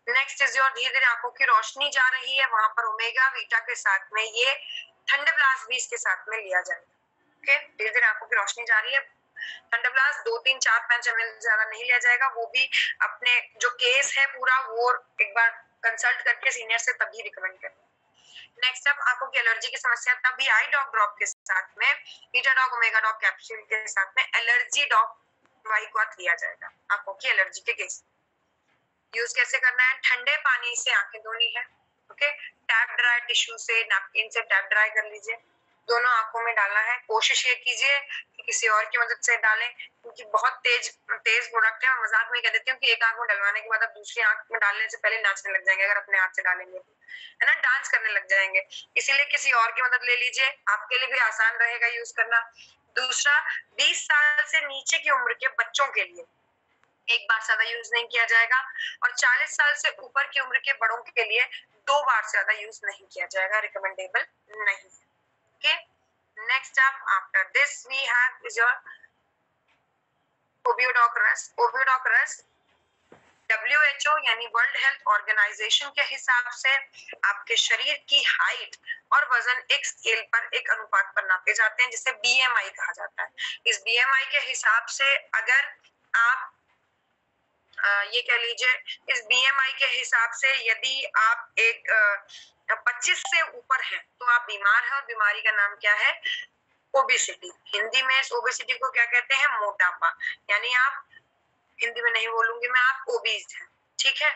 नेक्स्ट इज योर, धीरे धीरे आंखों की रोशनी जा रही है, वहां पर ओमेगा वीटा के साथ में ये थंडरब्लास्ट भी इसके साथ में लिया जाएगा। ओके, धीरे धीरे आंखों की रोशनी जा रही है, थंडरब्लास्ट 2, 3, 4, 5 ml ज्यादा नहीं लिया जाएगा, वो भी अपने जो केस है पूरा वो एक बार कंसल्ट करके सीनियर से तभी रिकमेंड करें। नेक्स्ट अब आंखों की एलर्जी की समस्या, तब भी आई डॉग ड्रॉप के साथ में वीटाडॉक ओमेगा डॉक कैप्सूल के साथ में एलर्जी डॉग वाइक्वाथ लिया जाएगा आंखों की एलर्जी के केस। यूज कैसे करना है? ठंडे पानी से आंखें धोनी है। ओके, टैप ड्राई टिश्यू से, नैपकिन से टैप ड्राई कर लीजिए, दोनों आंखों में डालना है। कोशिश ये कीजिए कि किसी और की मदद से डालें, क्योंकि बहुत तेज प्रोडक्ट है। मैं मजाक में कह देती हूँ कि एक आंख में डलवाने के बाद आप दूसरी आंख में डालने से पहले नाचने लग जाएंगे, अगर अपने हाथ से डालेंगे तो, है ना, डांस करने लग जाएंगे। इसीलिए किसी और की मदद ले लीजिए, आपके लिए भी आसान रहेगा यूज करना। दूसरा, 20 साल से नीचे की उम्र के बच्चों के लिए एक बार ज्यादा यूज नहीं किया जाएगा, और 40 साल से ऊपर की उम्र के बड़ों के लिए 2 बार से ज्यादा यूज नहीं किया जाएगा, रिकमेंडेबल नहीं है। Okay, next up after this we have is your ओवियोडॉक रस्ट। ओवियोडॉक रस्ट WHO यानी वर्ल्ड हेल्थ ऑर्गेनाइजेशन के हिसाब से आपके शरीर की हाइट और वजन एक स्केल पर, एक अनुपात पर नापे जाते हैं, जिसे BMI कहा जाता है। इस BMI के हिसाब से अगर आप ये कह लीजिए, इस BMI के हिसाब से यदि आप एक 25 से ऊपर हैं तो आप बीमार हैं, और बीमारी का नाम क्या है? ओबेसिटी। हिंदी में इस ओबेसिटी को क्या कहते हैं? मोटापा। यानी आप, हिंदी में नहीं बोलूंगी मैं, आप ओबीज हैं, ठीक है।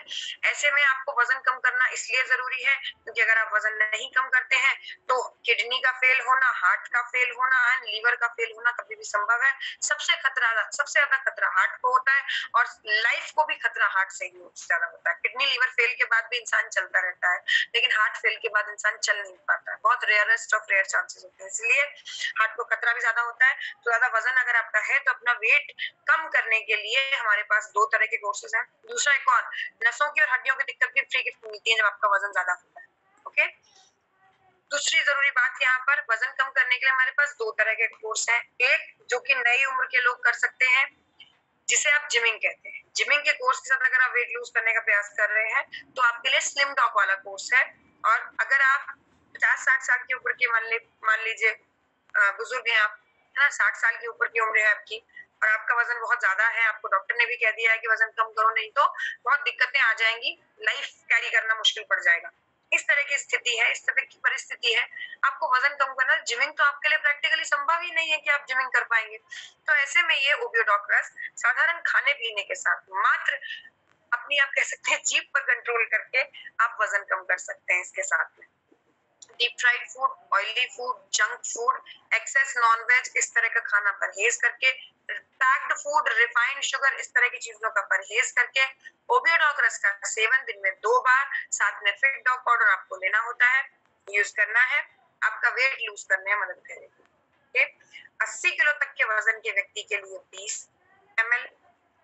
ऐसे में आपको वजन कम करना इसलिए जरूरी है क्योंकि अगर आप वजन नहीं कम करते हैं तो किडनी का फेल होना, हार्ट का फेल होना एंड लीवर का फेल होना कभी भी संभव है। सबसे ज्यादा खतरा हार्ट को होता है, और लाइफ को भी खतरा हार्ट से ही ज्यादा होता है। किडनी लीवर फेल के बाद भी इंसान चलता रहता है, लेकिन हार्ट फेल के बाद इंसान चल नहीं पाता है, बहुत रेयरेस्ट ऑफ रेयर चांसेस होते हैं, इसलिए हार्ट को खतरा भी ज्यादा होता है। तो ज्यादा वजन अगर आपका है तो अपना वेट कम करने के लिए हमारे पास 2 तरह के कोर्सेज हैं। दूसरा एक और, नसों की और हड्डियों की दिक्कत भी फ्री गिफ्ट मिलती है जब आपका वजन ज्यादा होता है। ओके, दूसरी जरूरी बात यहाँ पर, वजन कम करने के लिए हमारे पास दो तरह के कोर्स हैं। एक जो कि नई उम्र के लोग कर सकते हैं, जिसे आप जिमिंग कहते हैं। जिमिंग के कोर्स के साथ अगर आप वेट लूज करने का प्रयास कर रहे हैं तो आपके लिए स्लिम डॉग वाला कोर्स है। और अगर आप 50-60 साल की उम्र के मान लीजिए बुजुर्ग हैं आप, है ना, 60 साल की ऊपर की उम्र है आपकी और आपका वजन बहुत ज्यादा है, आपको डॉक्टर ने भी कह दिया है कि वजन कम करो, नहीं तो बहुत दिक्कतें आ जाएंगी, लाइफ कैरी करना मुश्किल पड़ जाएगा, इस तरह की स्थिति है, इस तरह की परिस्थिति है, आपको वजन कम करना, जिमिंग तो आपके लिए प्रैक्टिकली संभव ही नहीं है कि आप जिमिंग कर पाएंगे। तो ऐसे में ये ओबियोडॉक्टर्स साधारण खाने पीने के साथ मात्र अपनी, आप कह सकते हैं, जीभ पर कंट्रोल करके आप वजन कम कर सकते हैं। इसके साथ में deep fried food, oily food, junk food, excess nonveg, इस तरह का खाना परहेज करके, पैक्ड फूड, रिफाइंड शुगर, इस तरह की चीजों का परहेज करके ओबियोडॉग रस का सेवन दिन में 2 बार, साथ में फिट डॉग पाउडर आपको लेना होता है, यूज करना है, आपका वेट लूज करने में मदद करेगी। 80 किलो तक के वजन के व्यक्ति के लिए 20 ml,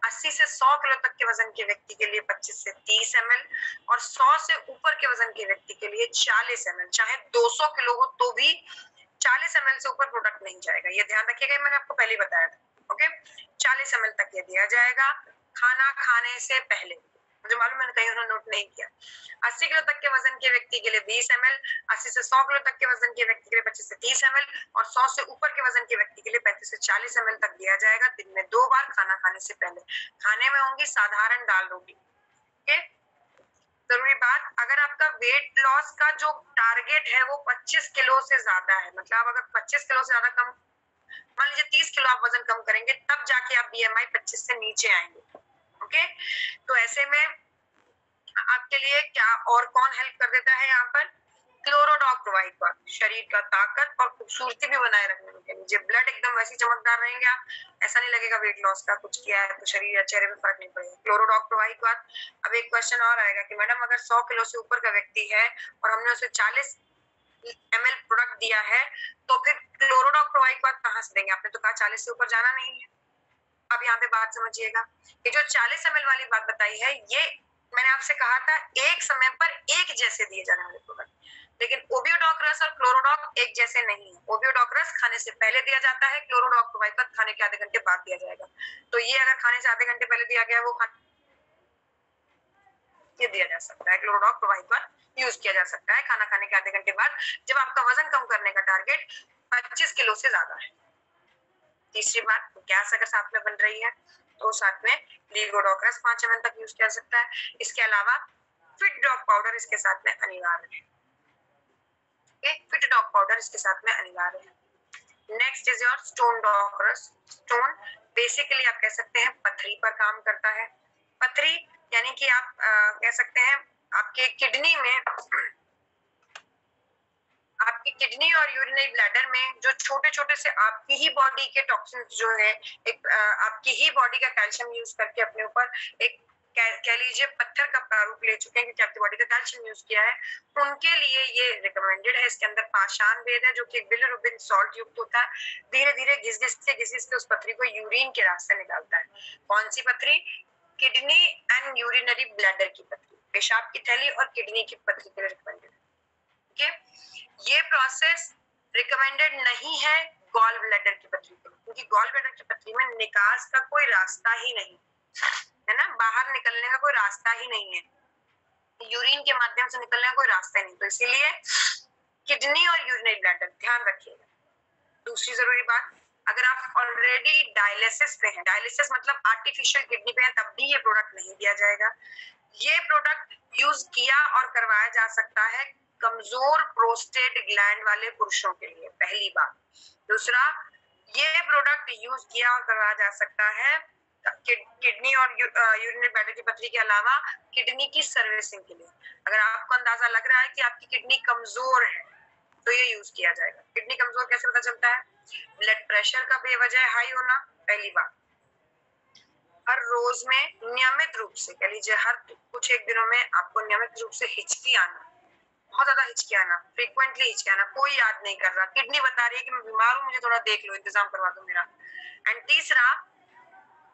80 से 100 किलो तक के वजन के व्यक्ति के लिए 25 से 30 ml और 100 से ऊपर के वजन के व्यक्ति के लिए 40 ml। चाहे 200 किलो हो तो भी 40 ml से ऊपर प्रोडक्ट नहीं जाएगा, ये ध्यान रखिएगा, मैंने आपको पहले बताया था। ओके, 40 ml तक ये दिया जाएगा खाना खाने से पहले, मुझे मालूम है कहीं उन्होंने नोट नहीं किया। 80 किलो तक के वजन के व्यक्ति के लिए 20 ml, 80 से 100 किलो तक के वजन के व्यक्ति के लिए 25 से 30 ml और 100 से ऊपर के वजन के व्यक्ति के लिए 35 से 40 ml तक दिया जाएगा दिन में 2 बार खाना खाने से पहले। खाने में होंगी साधारण दाल रोटी। ओके, जरूरी बात, अगर आपका वेट लॉस का जो टारगेट है वो 25 किलो से ज्यादा है, मतलब अगर 25 किलो से ज्यादा कम, मान लीजिए 30 किलो आप वजन कम करेंगे तब जाके आप बीएमआई 25 से नीचे आएंगे। ओके, तो ऐसे में आपके लिए क्या और कौन हेल्प कर देता है यहाँ पर, क्लोरोडॉग प्रोवाइड कर, शरीर का ताकत और खूबसूरती भी बनाए रखने के लिए, ब्लड एकदम वैसी चमकदार रहेंगे आप, ऐसा नहीं लगेगा वेट लॉस का कुछ किया है तो शरीर या चेहरे में फर्क नहीं पड़ेगा, क्लोरोडॉग प्रोवाइड कर। अब एक क्वेश्चन और आएगा कि मैडम अगर 100 किलो से ऊपर का व्यक्ति है और हमने उसे 40 ml प्रोडक्ट दिया है तो फिर क्लोरोडॉग प्रोवाइड कर कहाँ से देंगे, आपने तो कहा 40 से ऊपर जाना नहीं है। अब यहाँ पे बात समझिएगा, ये जो 40 ml वाली बात बताई है, ये मैंने आपसे कहा था एक समय पर एक जैसे दिए जाने वाले प्रोडक्ट, लेकिन ओबियोडॉग रस और क्लोरोडॉग एक जैसे नहीं है। ओबियोडॉग रस खाने से पहले दिया जाता है, क्लोरोडॉग प्रोवाइड खाने के आधे घंटे बाद दिया जाएगा। तो ये अगर खाने से आधे घंटे पहले दिया गया है वो ये दिया जा सकता है, क्लोरोडॉग प्रोवाइड यूज किया जा सकता है खाना खाने के आधे घंटे बाद जब आपका वजन कम करने का टारगेट 25 किलो से ज्यादा है। तीसरी बात, गैस अगर साथ में बन रही है तो साथ में लीवोडॉग रस 5 ml तक यूज किया जा सकता है। इसके अलावा फिट डॉग पाउडर इसके साथ में अनिवार्य है। फिट डॉग पाउडर इसके साथ में अनिवार्य है। Next is your stone dog रस। स्टोन बेसिकली आप कह सकते हैं पथरी पर काम करता है। पथरी यानी कि आप कह सकते हैं आपके किडनी में, आपकी किडनी और यूरिनरी ब्लैडर में जो छोटे छोटे से आपकी ही बॉडी के टॉक्सिन्स जो है, एक आपकी ही बॉडी का कैल्शियम यूज करके अपने ऊपर एक कह लीजिए पत्थर का प्रारूप ले चुके हैं क्योंकि आपकी बॉडी का कैल्शियम यूज किया है, उनके लिए ये रिकमेंडेड है। इसके अंदर पाषाण भेद है जो कि बिलिरुबिन सॉल्ट युक्त होता है, धीरे धीरे घिस घिस के उस पथरी को यूरिन के रास्ते निकालता है। कौन सी पथरी, किडनी एंड यूरिनरी ब्लैडर की पथरी, पेशाब की थैली और किडनी की पथरी के लिए रिकमेंडेड है। ये प्रोसेस रिकमेंडेड नहीं है गॉल ब्लैडर की पथरी के लिए, क्योंकि गॉल ब्लैडर की पथरी में निकास का कोई रास्ता ही नहीं है ना, बाहर निकलने का कोई रास्ता ही नहीं है, यूरिन के माध्यम से निकलने का कोई रास्ता नहीं, तो इसीलिए किडनी और यूरिनरी ब्लैडर ध्यान रखिएगा। दूसरी जरूरी बात, अगर आप ऑलरेडी डायलिसिस पे हैं, डायलिसिस मतलब आर्टिफिशियल किडनी पे हैं, तब भी ये प्रोडक्ट नहीं दिया जाएगा। ये प्रोडक्ट यूज किया और करवाया जा सकता है कमजोर प्रोस्टेट ग्लैंड वाले पुरुषों के लिए, पहली बात। दूसरा, ये प्रोडक्ट यूज किया और करवाया जा सकता है किडनी और यूरिनरी ब्लैडर की पथरी के अलावा किडनी की सर्विसिंग के लिए। अगर आपको अंदाजा लग रहा है कि आपकी किडनी कमजोर है तो ये यूज किया जाएगा। किडनी कमजोर कैसे पता चलता है, ब्लड प्रेशर का बेवजह हाई होना, पहली बात। हर रोज में नियमित रूप से, कह लीजिए हर कुछ एक दिनों में आपको नियमित रूप से हिचकी आना, बहुत ज्यादा हिचकी आना, फ्रीक्वेंटली हिचकी आना, कोई याद नहीं कर रहा, किडनी बता रही है कि मैं बीमार हूँ, मुझे थोड़ा देख लो, इंतजाम करवा दो मेरा। एंड तीसरा,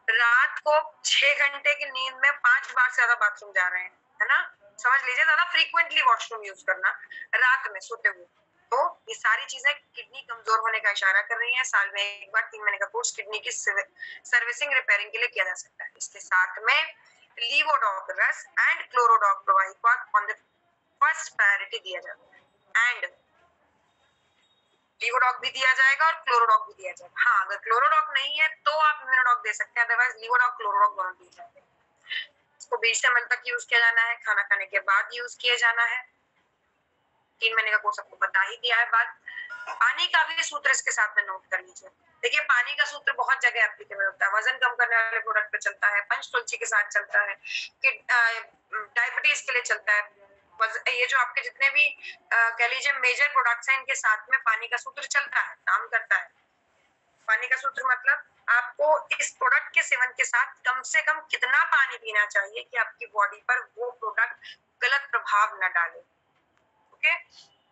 रात को 6 घंटे की नींद में 5 बार से ज्यादा बाथरूम जा रहे हैं, है ना, समझ लीजिए ज्यादा फ्रीक्वेंटली वॉशरूम यूज करना रात में सोते हुए, तो ये सारी चीजें किडनी कमजोर होने का इशारा कर रही हैं। साल में एक बार 3 महीने का कोर्स किडनी की सर्विसिंग रिपेयरिंग के लिए किया जा सकता है। इसके साथ में लीवोडॉग्रस एंड क्लोरोडॉग provide on the first priority दिया जाता है। एंड लीवोडॉग भी दिया जाएगा और क्लोरोडॉग भी दिया जाएगा। हाँ, अगर क्लोरोडॉग नहीं है तो आप इम्यूनोडॉग दे सकते हैं, अदरवाइज लीवोडॉग क्लोरोडॉग दोनों दिए जाते हैं। इसको 20 ml तक यूज किया जाना है, खाना खाने के बाद यूज किया जाना है। 3 महीने का कोर्स आपको बता ही दिया है। बात पानी का भी सूत्र इसके साथ में नोट कर लीजिए। देखिए, पानी का सूत्र बहुत जगह एप्लीकेबल होता है। वजन कम करने वाले प्रोडक्ट पे चलता है, पंचतुलसी के साथ चलता है, कि डायबिटीज के लिए चलता है। ये जो आपके जितने भी कह लीजिए मेजर प्रोडक्ट्स हैं, इनके साथ में पानी का सूत्र चलता है, काम करता है। पानी का सूत्र मतलब आपको इस प्रोडक्ट के सेवन के साथ कम से कम कितना पानी पीना चाहिए कि आपकी बॉडी पर वो प्रोडक्ट गलत प्रभाव न डाले। ओके,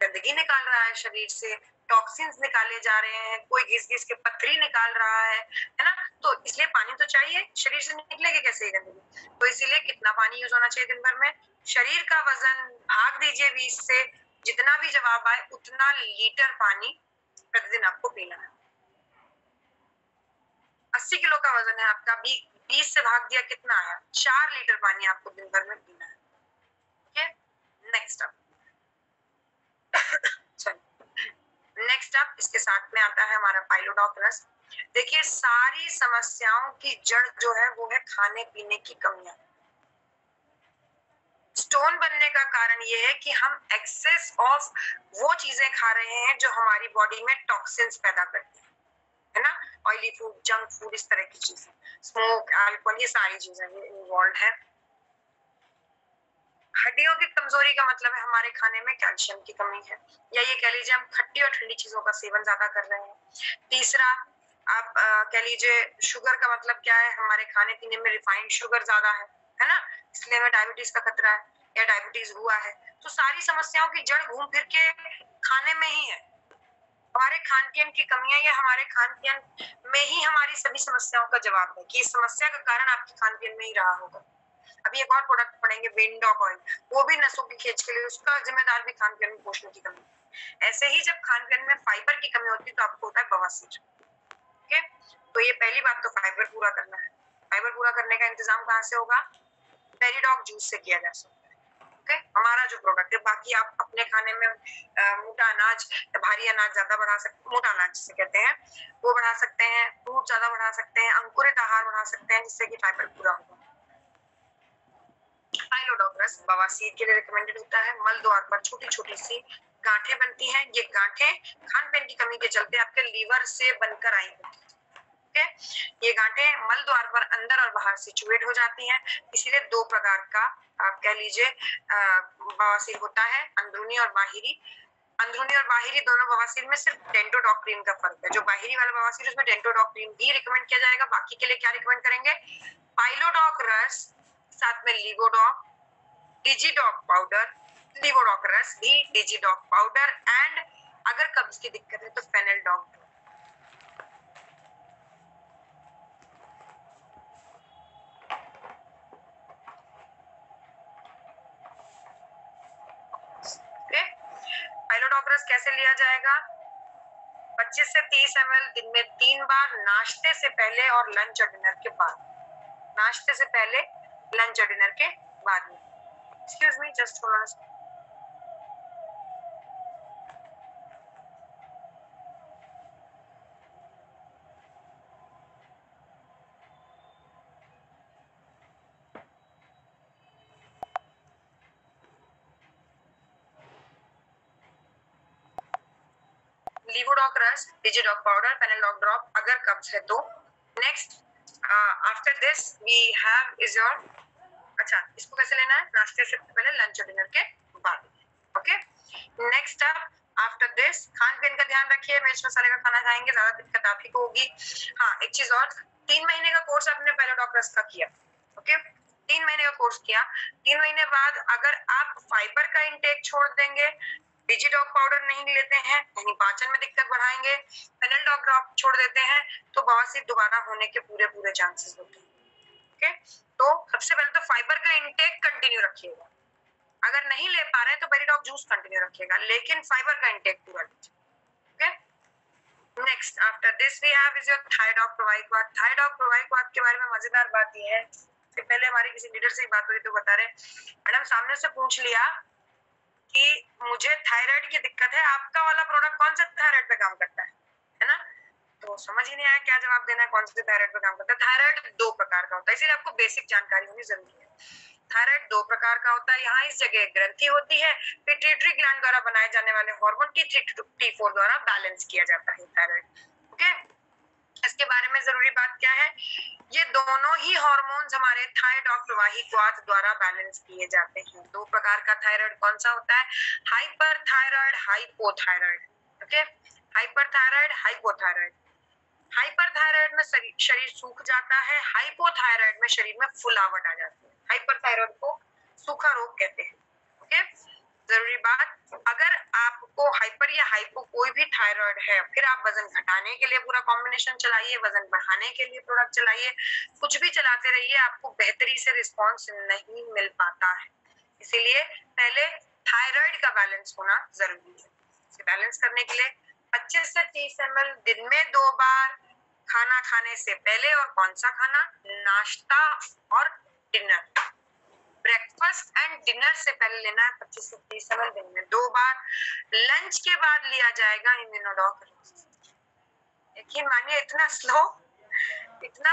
गंदगी निकाल रहा है शरीर से, टॉक्सिन्स निकाले जा रहे हैं, कोई घिस घिस के पथरी निकाल रहा है ना, तो इसलिए पानी तो चाहिए। शरीर से निकलेगी कैसे गंदगी? तो इसीलिए कितना पानी यूज होना चाहिए दिन भर में? शरीर का वजन भाग दीजिए 20 से, जितना भी जवाब आए उतना लीटर पानी प्रतिदिन आपको पीना है। 80 किलो का वजन है आपका, 20 से भाग दिया, कितना आया? 4 लीटर पानी आपको दिन भर में पीना है। Okay, next up next up इसके साथ में आता है हमारा पाइलोडॉक्टरस। देखिए, सारी समस्याओं की जड़ जो है वो है खाने पीने की कमियां। स्टोन बनने का कारण ये है कि हम एक्सेस ऑफ वो चीजें खा रहे हैं जो हमारी बॉडी में टॉक्सिन्स पैदा करती है ना। ऑयली फूड, जंक फूड, इस तरह की चीजें, स्मोक, अल्कोहल, ये सारी चीजें इन्वॉल्व है। हड्डियों की कमजोरी का मतलब है हमारे खाने में कैल्शियम की कमी है, या ये कह लीजिए हम खट्टी और ठंडी चीजों का सेवन ज्यादा कर रहे हैं। तीसरा, आप कह लीजिए शुगर का मतलब क्या है? हमारे खाने पीने में रिफाइंड शुगर ज्यादा है ना, इसलिए हमें डायबिटीज का खतरा है या डायबिटीज हुआ है। तो सारी समस्याओं की जड़ घूम फिर के खाने में ही है। हमारे खान पान की कमियां या हमारे खान पान में ही हमारी सभी समस्याओं का जवाब है कि इस समस्या का कारण आपके खान पान में ही रहा होगा। अभी एक और प्रोडक्ट पढ़ेंगे, बेनडॉक ऑयल, वो भी नसों की खींच के लिए, उसका जिम्मेदार भी खान पान में पोषण की कमी। ऐसे ही जब खान पान में फाइबर की कमी होती है तो आपको होता है बवासीर। ओके, तो ये पहली बात तो फाइबर पूरा करना है। फाइबर पूरा करने का इंतजाम कहाँ से होगा? पेरीडॉक जूस से किया जा सकता है। ओके, हमारा जो प्रोडक्ट है, बाकी आप अपने खाने में मोटा अनाज, भारी अनाज ज्यादा बढ़ा सकते, मोटा अनाज जिसे कहते हैं वो बढ़ा सकते हैं, फ्रूट ज्यादा बढ़ा सकते हैं, अंकुरित आहार बढ़ा सकते हैं, जिससे कि फाइबर पूरा होगा। पाइलोडॉक्टरस बवासीर के लिए रिकमेंडेड होता है। मल द्वार पर छोटी छोटी सी गांठें बनती हैं। ये गांठें खान पान की कमी के चलते आपके लीवर से बनकर आई होती है। ये गांठें मल द्वार पर अंदर और बाहर सिचुएट हो जाती हैं। इसीलिए दो प्रकार का आप कह लीजिए बवासीर होता है, अंदरूनी और बाहिरी। अंदरूनी और बाहिरी दोनों बवासीर में सिर्फ डेंटोडॉक्ट्रिन का फर्क है। जो बाहिरी वाला बवासीर उसमें डेंटोडॉक्ट्रिन भी रिकमेंड किया जाएगा। बाकी के लिए क्या रिकमेंड करेंगे? पाइलोडॉक रस, साथ में लीवोडॉक, डिजिडॉक पाउडर, लीवोडॉक रस भी, डिजिडॉक पाउडर, एंड अगर कब्ज की दिक्कत है तो फेनेलडॉक। पाइलोडॉक रस कैसे लिया जाएगा? 25 से 30 ml दिन में 3 बार, नाश्ते से पहले और लंच और डिनर के बाद। नाश्ते से पहले, लंच और डिनर के बाद में। Excuse me, just hold on. लीवोडॉक रस, डिजिडॉक पाउडर, फेनेलडॉक ड्रॉप अगर कब्ज है तो। Next after this we have is your, अच्छा इसको कैसे लेना है? नाश्ते से पहले, लंच और डिनर के बाद। Okay, next up after this, खान पीन का ध्यान रखिए। मिर्च मसाले का खाना खाएंगे, ज्यादा दिक्कत आप ही को होगी। हाँ, एक चीज और, 3 महीने का कोर्स आपने पाइलोडॉक रस का किया। ओके, 3 महीने का कोर्स किया, 3 महीने बाद अगर आप फाइबर का इंटेक छोड़ देंगे, डिजिडॉक पाउडर नहीं लेते हैं, यानी पाचन में दिक्कत बढ़ाएंगे, फेनेलडॉक ड्रॉप छोड़ देते हैं, तो बवासीर दोबारा होने के पूरे पूरे चांसेस होते हैं। ओके, तो सबसे पहले तो फाइबर का इंटेक कंटिन्यू रखिएगा। अगर नहीं ले पा रहे हैं तो पेरिडॉक जूस कंटिन्यू रखिएगा, लेकिन फाइबर का इंटेक पूरा लीजिए। Okay, next after this we have is your thyroid प्रोवाइक्वाट। थायरॉइड प्रोवाइक्वाट के बारे में मजेदार बात यह है, इससे पहले हमारी किसी लीडर से बात हुई तो बता रहे मैडम, सामने से पूछ लिया कि मुझे थायराइड की दिक्कत है, आपका वाला प्रोडक्ट कौन सा थायराइड पे काम करता है ना? तो समझ ही नहीं आया क्या जवाब देना है, कौन से थायराइड पे काम करता है। थायराइड दो प्रकार का होता है, इसीलिए आपको बेसिक जानकारी होनी जरूरी है। थायराइड दो प्रकार का होता है, यहाँ इस जगह एक ग्रंथि होती है, पिट्यूटरी ग्लैंड द्वारा बनाए जाने वाले हार्मोन T3 T4 द्वारा बैलेंस किया जाता है थायराइड। ओके, इसके बारे में जरूरी बात क्या है, ये दोनों ही हार्मोन्स हमारे थायरॉइड प्रवाहिक्वाथ द्वारा बैलेंस किए जाते हैं। दो प्रकार का थायराइड कौन सा होता है, hyperthyroid, hypothyroid. Okay, hyperthyroid, hypothyroid. Hyperthyroid में शरीर सूख जाता है, हाइपोथायराइड में शरीर में फुलावट आ जाती है। हाइपरथायराइड को सूखा रोग कहते हैं। ओके, जरूरी बात, अगर आपको हाइपर या हाइपो कोई भी थायराइड है, फिर आप वजन घटाने के लिए पूरा कॉम्बिनेशन चलाइए, वजन बढ़ाने के लिए प्रोडक्ट चलाइए, कुछ भी चलाते रहिए, आपको बेहतरी से रिस्पॉन्स नहीं मिल पाता है। इसीलिए पहले थायराइड का बैलेंस होना जरूरी है। इसे बैलेंस करने के लिए 25 से 30 ml दिन में 2 बार, खाना खाने से पहले, और कौन सा खाना, नाश्ता और डिनर। ब्रेकफास्ट एंड डिनर से पहले लेना है 25 से 30 ml दिन में 2 बार। लंच के बाद लिया जाएगा इम्यूनोडॉक। यकीन मानिए इतना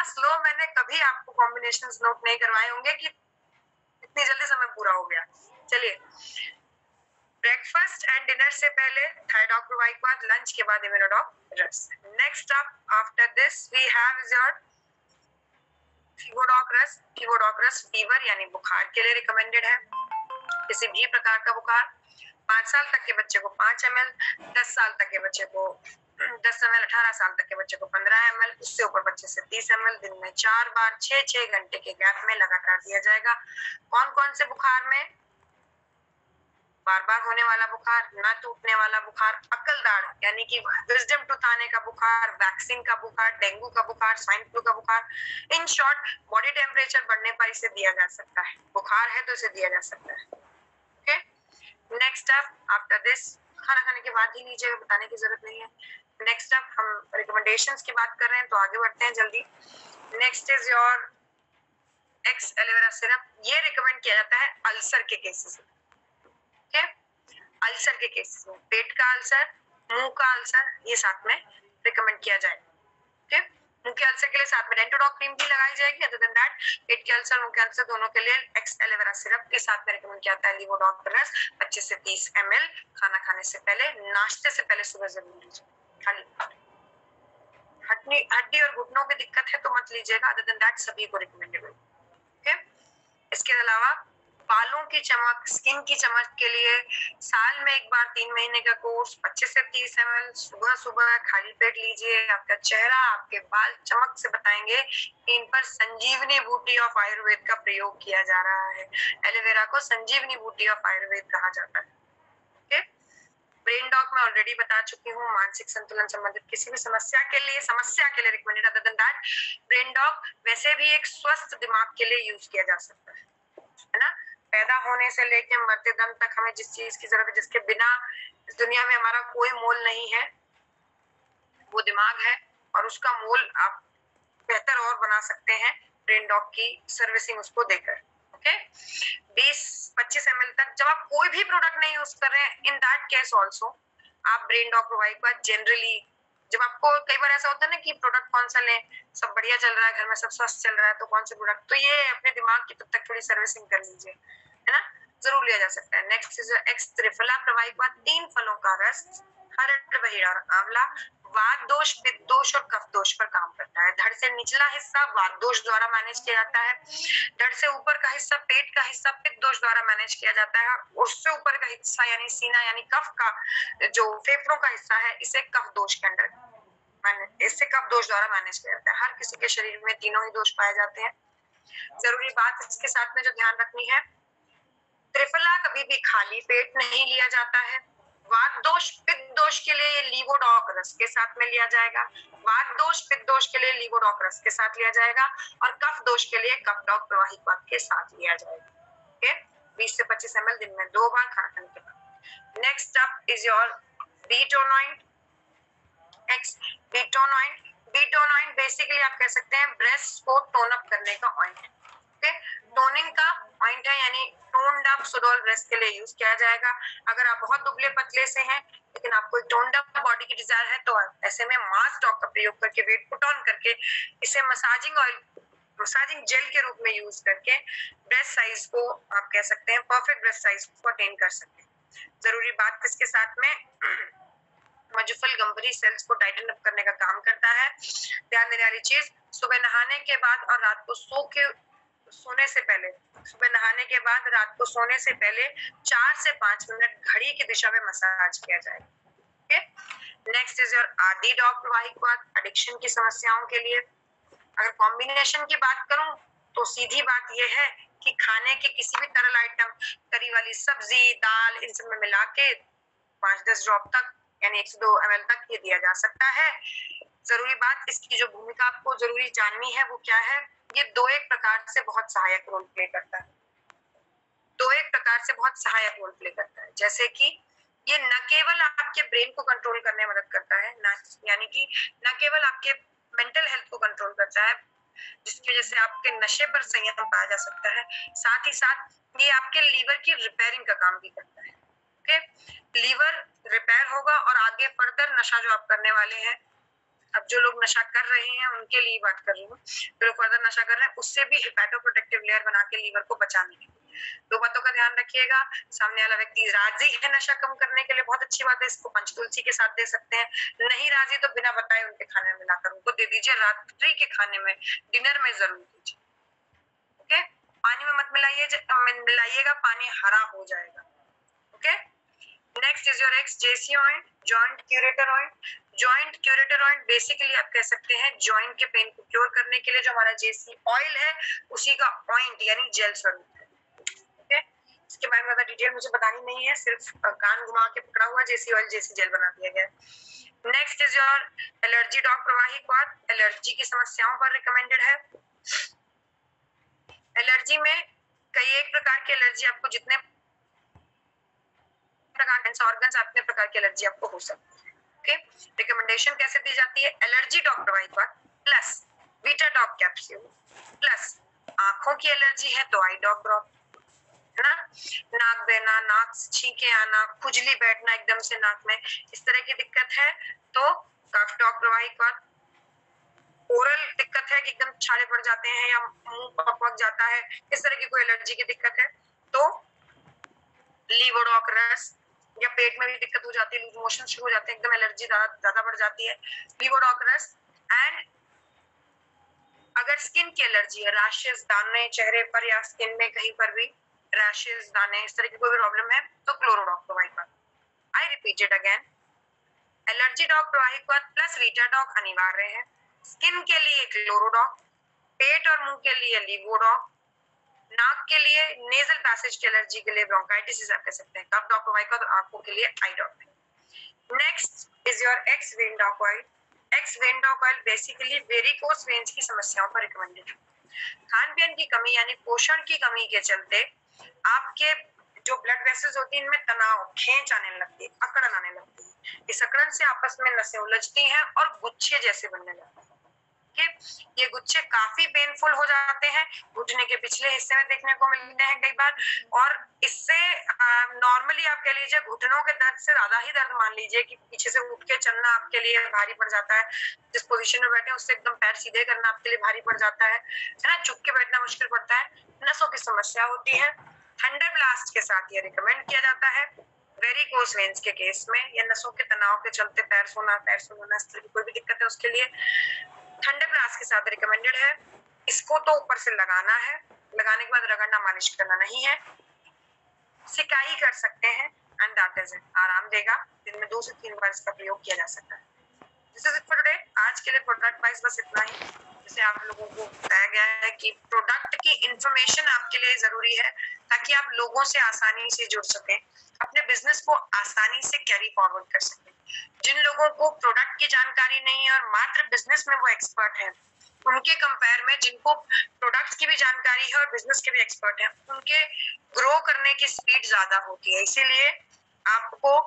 स्लो मैंने कभी आपको कॉम्बिनेशंस नोट नहीं करवाए होंगे कि इतनी जल्दी समय पूरा हो गया। चलिए, ब्रेकफास्ट एंड डिनर से पहले थायरॉइड प्रोवाइक्वाथ, लंच के बाद इम्यूनोडॉक रस। Next up after this we have is your फीवोडॉक रस। फीवोडॉक रस फीवर यानी बुखार के लिए रिकमेंडेड है। किसी भी प्रकार का बुखार, 5 साल तक के बच्चे को 5 ml, 10 साल तक के बच्चे को 10 ml, 18 साल तक के बच्चे को 15 ml, उससे ऊपर बच्चे से 30 ml, दिन में 4 बार 6-6 घंटे के गैप में लगातार दिया जाएगा। कौन कौन से बुखार में, बार बार होने वाला बुखार, न टूटने वाला बुखार, अकलदाड़ यानी कि विजडम टूथ आने का बुखार, वैक्सीन का बुखार, डेंगू का बुखार, स्वाइन फ्लू का बुखार। इन शॉर्ट, बॉडी टेम्परेचर बढ़ने पर इसे दिया जा सकता है, बुखार है तो इसे दिया जा सकता है। Okay, next up after this, खाना खाने के बाद ही लीजिएगा, बताने की जरूरत नहीं है। नेक्स्ट अप हम रिकमेंडेशंस की बात कर रहे हैं तो आगे बढ़ते हैं जल्दी। Next is your x aloe vera syrup. ये रिकमेंड किया जाता है अल्सर के केसेस में। अल्सर के केस में, पेट का अल्सर, मुंह का अल्सर, ये साथ में रिकमेंड किया जाए। ओके, मुंह के अल्सर के लिए साथ में डेंटोडॉक क्रीम भी लगाई जाएगी। अदर देन दैट, पेट के अल्सर, मुंह के अल्सर दोनों के लिए एक्स एलोवेरा सिरप के साथ में रिकमेंड किया जाता है लिवोडॉक रस 25 से 30 ml खाना खाने से पहले, नाश्ते से पहले सुबह जरूर लीजिए। खाली हड्डी और घुटनों की दिक्कत है तो मत लीजिएगा। अदर देन दैट सभी को रिकमेंडेबल। ओके, इसके अलावा बालों की चमक, स्किन की चमक के लिए साल में एक बार 3 महीने का कोर्स 25 से 30 ml सुबह सुबह खाली पेट लीजिए। आपका चेहरा, आपके बाल चमक से बताएंगे कि इन पर संजीवनी बूटी ऑफ आयुर्वेद का प्रयोग किया जा रहा है। एलोवेरा को संजीवनी बूटी ऑफ आयुर्वेद कहा जाता है। ओके, ब्रेन डॉग में ऑलरेडी बता चुकी हूँ, मानसिक संतुलन संबंधित किसी भी समस्या के लिए recommended. Other than that, brain dog वैसे भी एक स्वस्थ दिमाग के लिए यूज किया जा सकता है ना। पैदा होने से लेके मरते दम तक हमें जिस चीज की जरूरत है, जिसके बिना इस दुनिया में हमारा कोई मोल नहीं है, वो दिमाग है, और उसका मोल आप बेहतर और बना सकते हैं ब्रेन डॉग की सर्विसिंग उसको देकर। ओके, 20-25 ml तक जब आप कोई भी प्रोडक्ट नहीं यूज कर रहे हैं, इन दैट केस ऑल्सो आप ब्रेन डॉग प्रोवाइड पर जनरली, जब आपको कई बार ऐसा होता है ना कि प्रोडक्ट कौन सा लें, सब बढ़िया चल रहा है, घर में सब स्वस्थ चल रहा है, तो कौन से प्रोडक्ट, तो ये अपने दिमाग की तब तक थोड़ी सर्विसिंग कर लीजिए, है ना, जरूर लिया जा सकता है। नेक्स्ट इज एक्स त्रिफला प्रवाहिक बाद 3 फलों का रस, हरड़, बहिरा और आंवला वात दोष, पित्त दोष और कफ दोष पर काम करता है। धड़ से निचला हिस्सा वात दोष द्वारा मैनेज किया जाता है, धड़ से ऊपर का हिस्सा, पेट का हिस्सा पित्त दोष द्वारा मैनेज किया जाता है, उससे ऊपर का हिस्सा यानी सीना यानी कफ का जो फेफड़ों का हिस्सा है, इसे कफ दोष के अंडर इससे कफ दोष द्वारा मैनेज किया जाता है। हर किसी के शरीर में तीनों ही दोष पाए जाते हैं। जरूरी बात इसके साथ में जो ध्यान रखनी है, त्रिफला कभी भी खाली पेट नहीं लिया जाता है। वात दोष, पित्त दोष के लिए ये लीवोडॉक रस के साथ में लिया जाएगा। वात दोष, पित्त दोष के लिए लीवोडॉक रस के साथ लिया जाएगा, और कफ दोष के लिए कफ डॉक प्रवाहिक वात के साथ लिया जाएगा। ओके, 20 से 25 ml दिन में 2 बार खाना खाने के बाद। नेक्स्ट अप इज योर बीटोनॉइंट एक्स। बीटोनॉइंट बेसिकली आप कह सकते हैं ब्रेस्ट को टोन अप करने का ऑइंट। ओके, टोनिंग का ऑइंट है, यानी टोन्ड अप सुडोल ब्रेस्ट के लिए यूज किया जाएगा। अगर आप बहुत दुबले पतले से हैं लेकिन आपको टोन्ड अप बॉडी की डिजायर है तो ऐसे में मास डॉक का प्रयोग करके वेट पुट ऑन करके इसे मसाजिंग जेल के रूप में यूज करके ब्रेस्ट साइज को आप कह सकते हैं परफेक्ट ब्रेस्ट साइज को अटेन कर सकते हैं। जरूरी बात इसके साथ में मजुफल गंभरी सेल्स को टाइटन अप करने का काम करता है। ध्यान देने वाली चीज, सुबह नहाने के बाद और रात को सोने से पहले, सुबह नहाने के बाद रात को सोने से पहले 4 से 5 मिनट घड़ी की दिशा में मसाज किया जाएगा। ओके, नेक्स्ट इज योर आदि डॉग प्रवाहिक वात, एडिक्शन की समस्याओं के लिए। अगर कॉम्बिनेशन की बात करूं तो सीधी बात यह है कि खाने के किसी भी तरल आइटम, तरी वाली सब्जी, दाल, इन सब में मिला के 5-10 ड्रॉप तक यानी 1 से 2 ml तक ये दिया जा सकता है। जरूरी बात, इसकी जो भूमिका आपको जरूरी जाननी है वो क्या है, ये 2-1 प्रकार से बहुत सहायक रोल प्ले करता है। 2-1 प्रकार से बहुत सहायक रोल प्ले करता है, जैसे कि ये न केवल आपके ब्रेन को कंट्रोल करने में मदद करता है, यानी कि न केवल आपके मेंटल हेल्थ को कंट्रोल करता है जिसकी वजह से आपके नशे पर संयम पाया जा सकता है, साथ ही साथ ये आपके लीवर की रिपेयरिंग का काम भी करता है। ओके, लीवर रिपेयर होगा और आगे फर्दर नशा जो आप करने वाले हैं, अब जो लोग नशा कर रहे हैं उनके लिए बात कर रही हूँ, जो लोग फर्दर नशा कर रहे हैं उससे भी हिपैटोप्रोटेक्टिव लेयर बना के लीवर को बचाने के लिए 2 बातों का ध्यान रखिएगा। सामने वाला व्यक्ति राजी है नशा कम करने के लिए, बहुत अच्छी बात है, इसको पंचतुलसी के साथ दे सकते हैं। नहीं राजी तो बिना बताए उनके खाने में मिलाकर उनको दे दीजिए, रात्रि के खाने में, डिनर में जरूर दीजिए। ओके, पानी में मत मिलाइएगा, पानी हरा हो जाएगा। ओके, नेक्स्ट इज योर एक्स जेसी ऑइंट, जॉइंट क्यूरेटर ऑइंट। जॉइंट क्यूरेटर ऑइंट बेसिकली आप कह सकते हैं जॉइंट के पेन को क्योर करने के लिए जो हमारा जेसी ऑयल है उसी का ऑइंट यानी जेल स्वरूप है। ओके, इसके बारे में ज्यादा डिटेल मुझे बतानी नहीं है, सिर्फ कान घुमा के पकड़ा हुआ जेसी ऑयल जेसी जेल बना दिया गया है। Next is your allergy doc प्रवाहिक वात, एलर्जी की समस्याओं पर रिकमेंडेड है। एलर्जी में कई एक प्रकार की एलर्जी आपको जितने ऑर्गन्स अपने प्रकार की एलर्जी आपको हो सकती है। ओके, रिकमेंडेशन कैसे दी जाती है, एलर्जी डॉग प्रवाहिक वात plus beta dog capsule plus आंखों की एलर्जी है तो आई डॉग ड्रॉप, है ना, नाक बहना, नाक से छींके आना, खुजली बैठना एकदम से नाक में, इस तरह की दिक्कत है तो कफ डॉग प्रवाहिक वात। ओरल दिक्कत है कि एकदम छाले पड़ जाते हैं या मुंह पक जाता है, इस तरह की कोई एलर्जी की दिक्कत है तो लीवोडोकरस, या पेट में भी दिक्कत हो जाती है, लूज मोशन शुरू हो जाते हैं, एकदम एलर्जी ज्यादा बढ़ जाती है, लीवोडोकरस। एंड अगर स्किन की एलर्जी है, रैशेस, दाने चेहरे पर या स्किन में कहीं पर भी रैशेस, दाने, इस तरह की कोई भी प्रॉब्लम है तो क्लोरोडॉग प्रवाहिक वात। I repeat it again, allergy doc प्रवाहिक वात प्लस वीटा डॉग अनिवार्य है। स्किन के लिए क्लोरोडॉग, पेट और मुंह के लिए लीवोडॉग, नाक के लिए नेजल पैसेज की एलर्जी के लिए ब्रोंकाइटिस आप कह सकते हैं कफ डॉग प्रवाहिक वात, और आंखों के लिए eye doc. Next is your एक्स वेन डॉग ऑयल। एक्स vein doc oil basically varicose veins की समस्याओं पर रिकमेंडेड है। खान पान की कमी यानी पोषण की कमी के चलते आपके जो ब्लड वेसल्स होती हैं इनमें तनाव, खींच आने लगती है, अकड़न आने लगती है, इस अकड़न से आपस में नसें उलझती हैं और गुच्छे जैसे बनने लगते हैं। ये गुच्छे काफी पेनफुल हो जाते हैं, घुटने के पिछले हिस्से में देखने को मिलते हैं कई बार, और इससे नॉर्मली आप कह लीजिए घुटनों के दर्द से ज्यादा ही दर्द मान लीजिए कि पीछे से उठ के चलना आपके लिए भारी पड़ जाता है, जिस पोजीशन में बैठे उससे एकदम पैर सीधे करना आपके लिए भारी पड़ जाता है ना, झुक के बैठना मुश्किल पड़ता है, नसों की समस्या होती है। थंडर ब्लास्ट के साथ ये रिकमेंड किया जाता है वेरिकोस वेन्स के केस में, या नसों के तनाव के चलते पैर सोना, इस तरह की कोई भी दिक्कत है उसके लिए ठंडे ब्लास्ट के साथ रिकमेंडेड है। इसको तो ऊपर से लगाना है, लगाने के बाद रगड़ना, मालिश करना नहीं है। सिकाई कर सकते हैं एंड दैट इज इट, आराम देगा, दिन में 2 से 3 बार इसका प्रयोग किया जा सकता है। This is it for today. आज के लिए प्रोडक्ट वाइज बस इतना ही। जैसे आप लोगों को बताया गया है कि प्रोडक्ट की इंफॉर्मेशन आपके लिए जरूरी है ताकि आप लोगों से आसानी से जुड़ सकें, अपने बिजनेस को आसानी से कैरी फॉरवर्ड कर सकें। जिन लोगों को प्रोडक्ट की जानकारी नहीं है और मात्र बिजनेस में वो एक्सपर्ट है, उनके कंपेयर में जिनको प्रोडक्ट्स की भी जानकारी है और बिजनेस के भी एक्सपर्ट हैं, उनके ग्रो करने की स्पीड ज्यादा होती है। इसीलिए आपको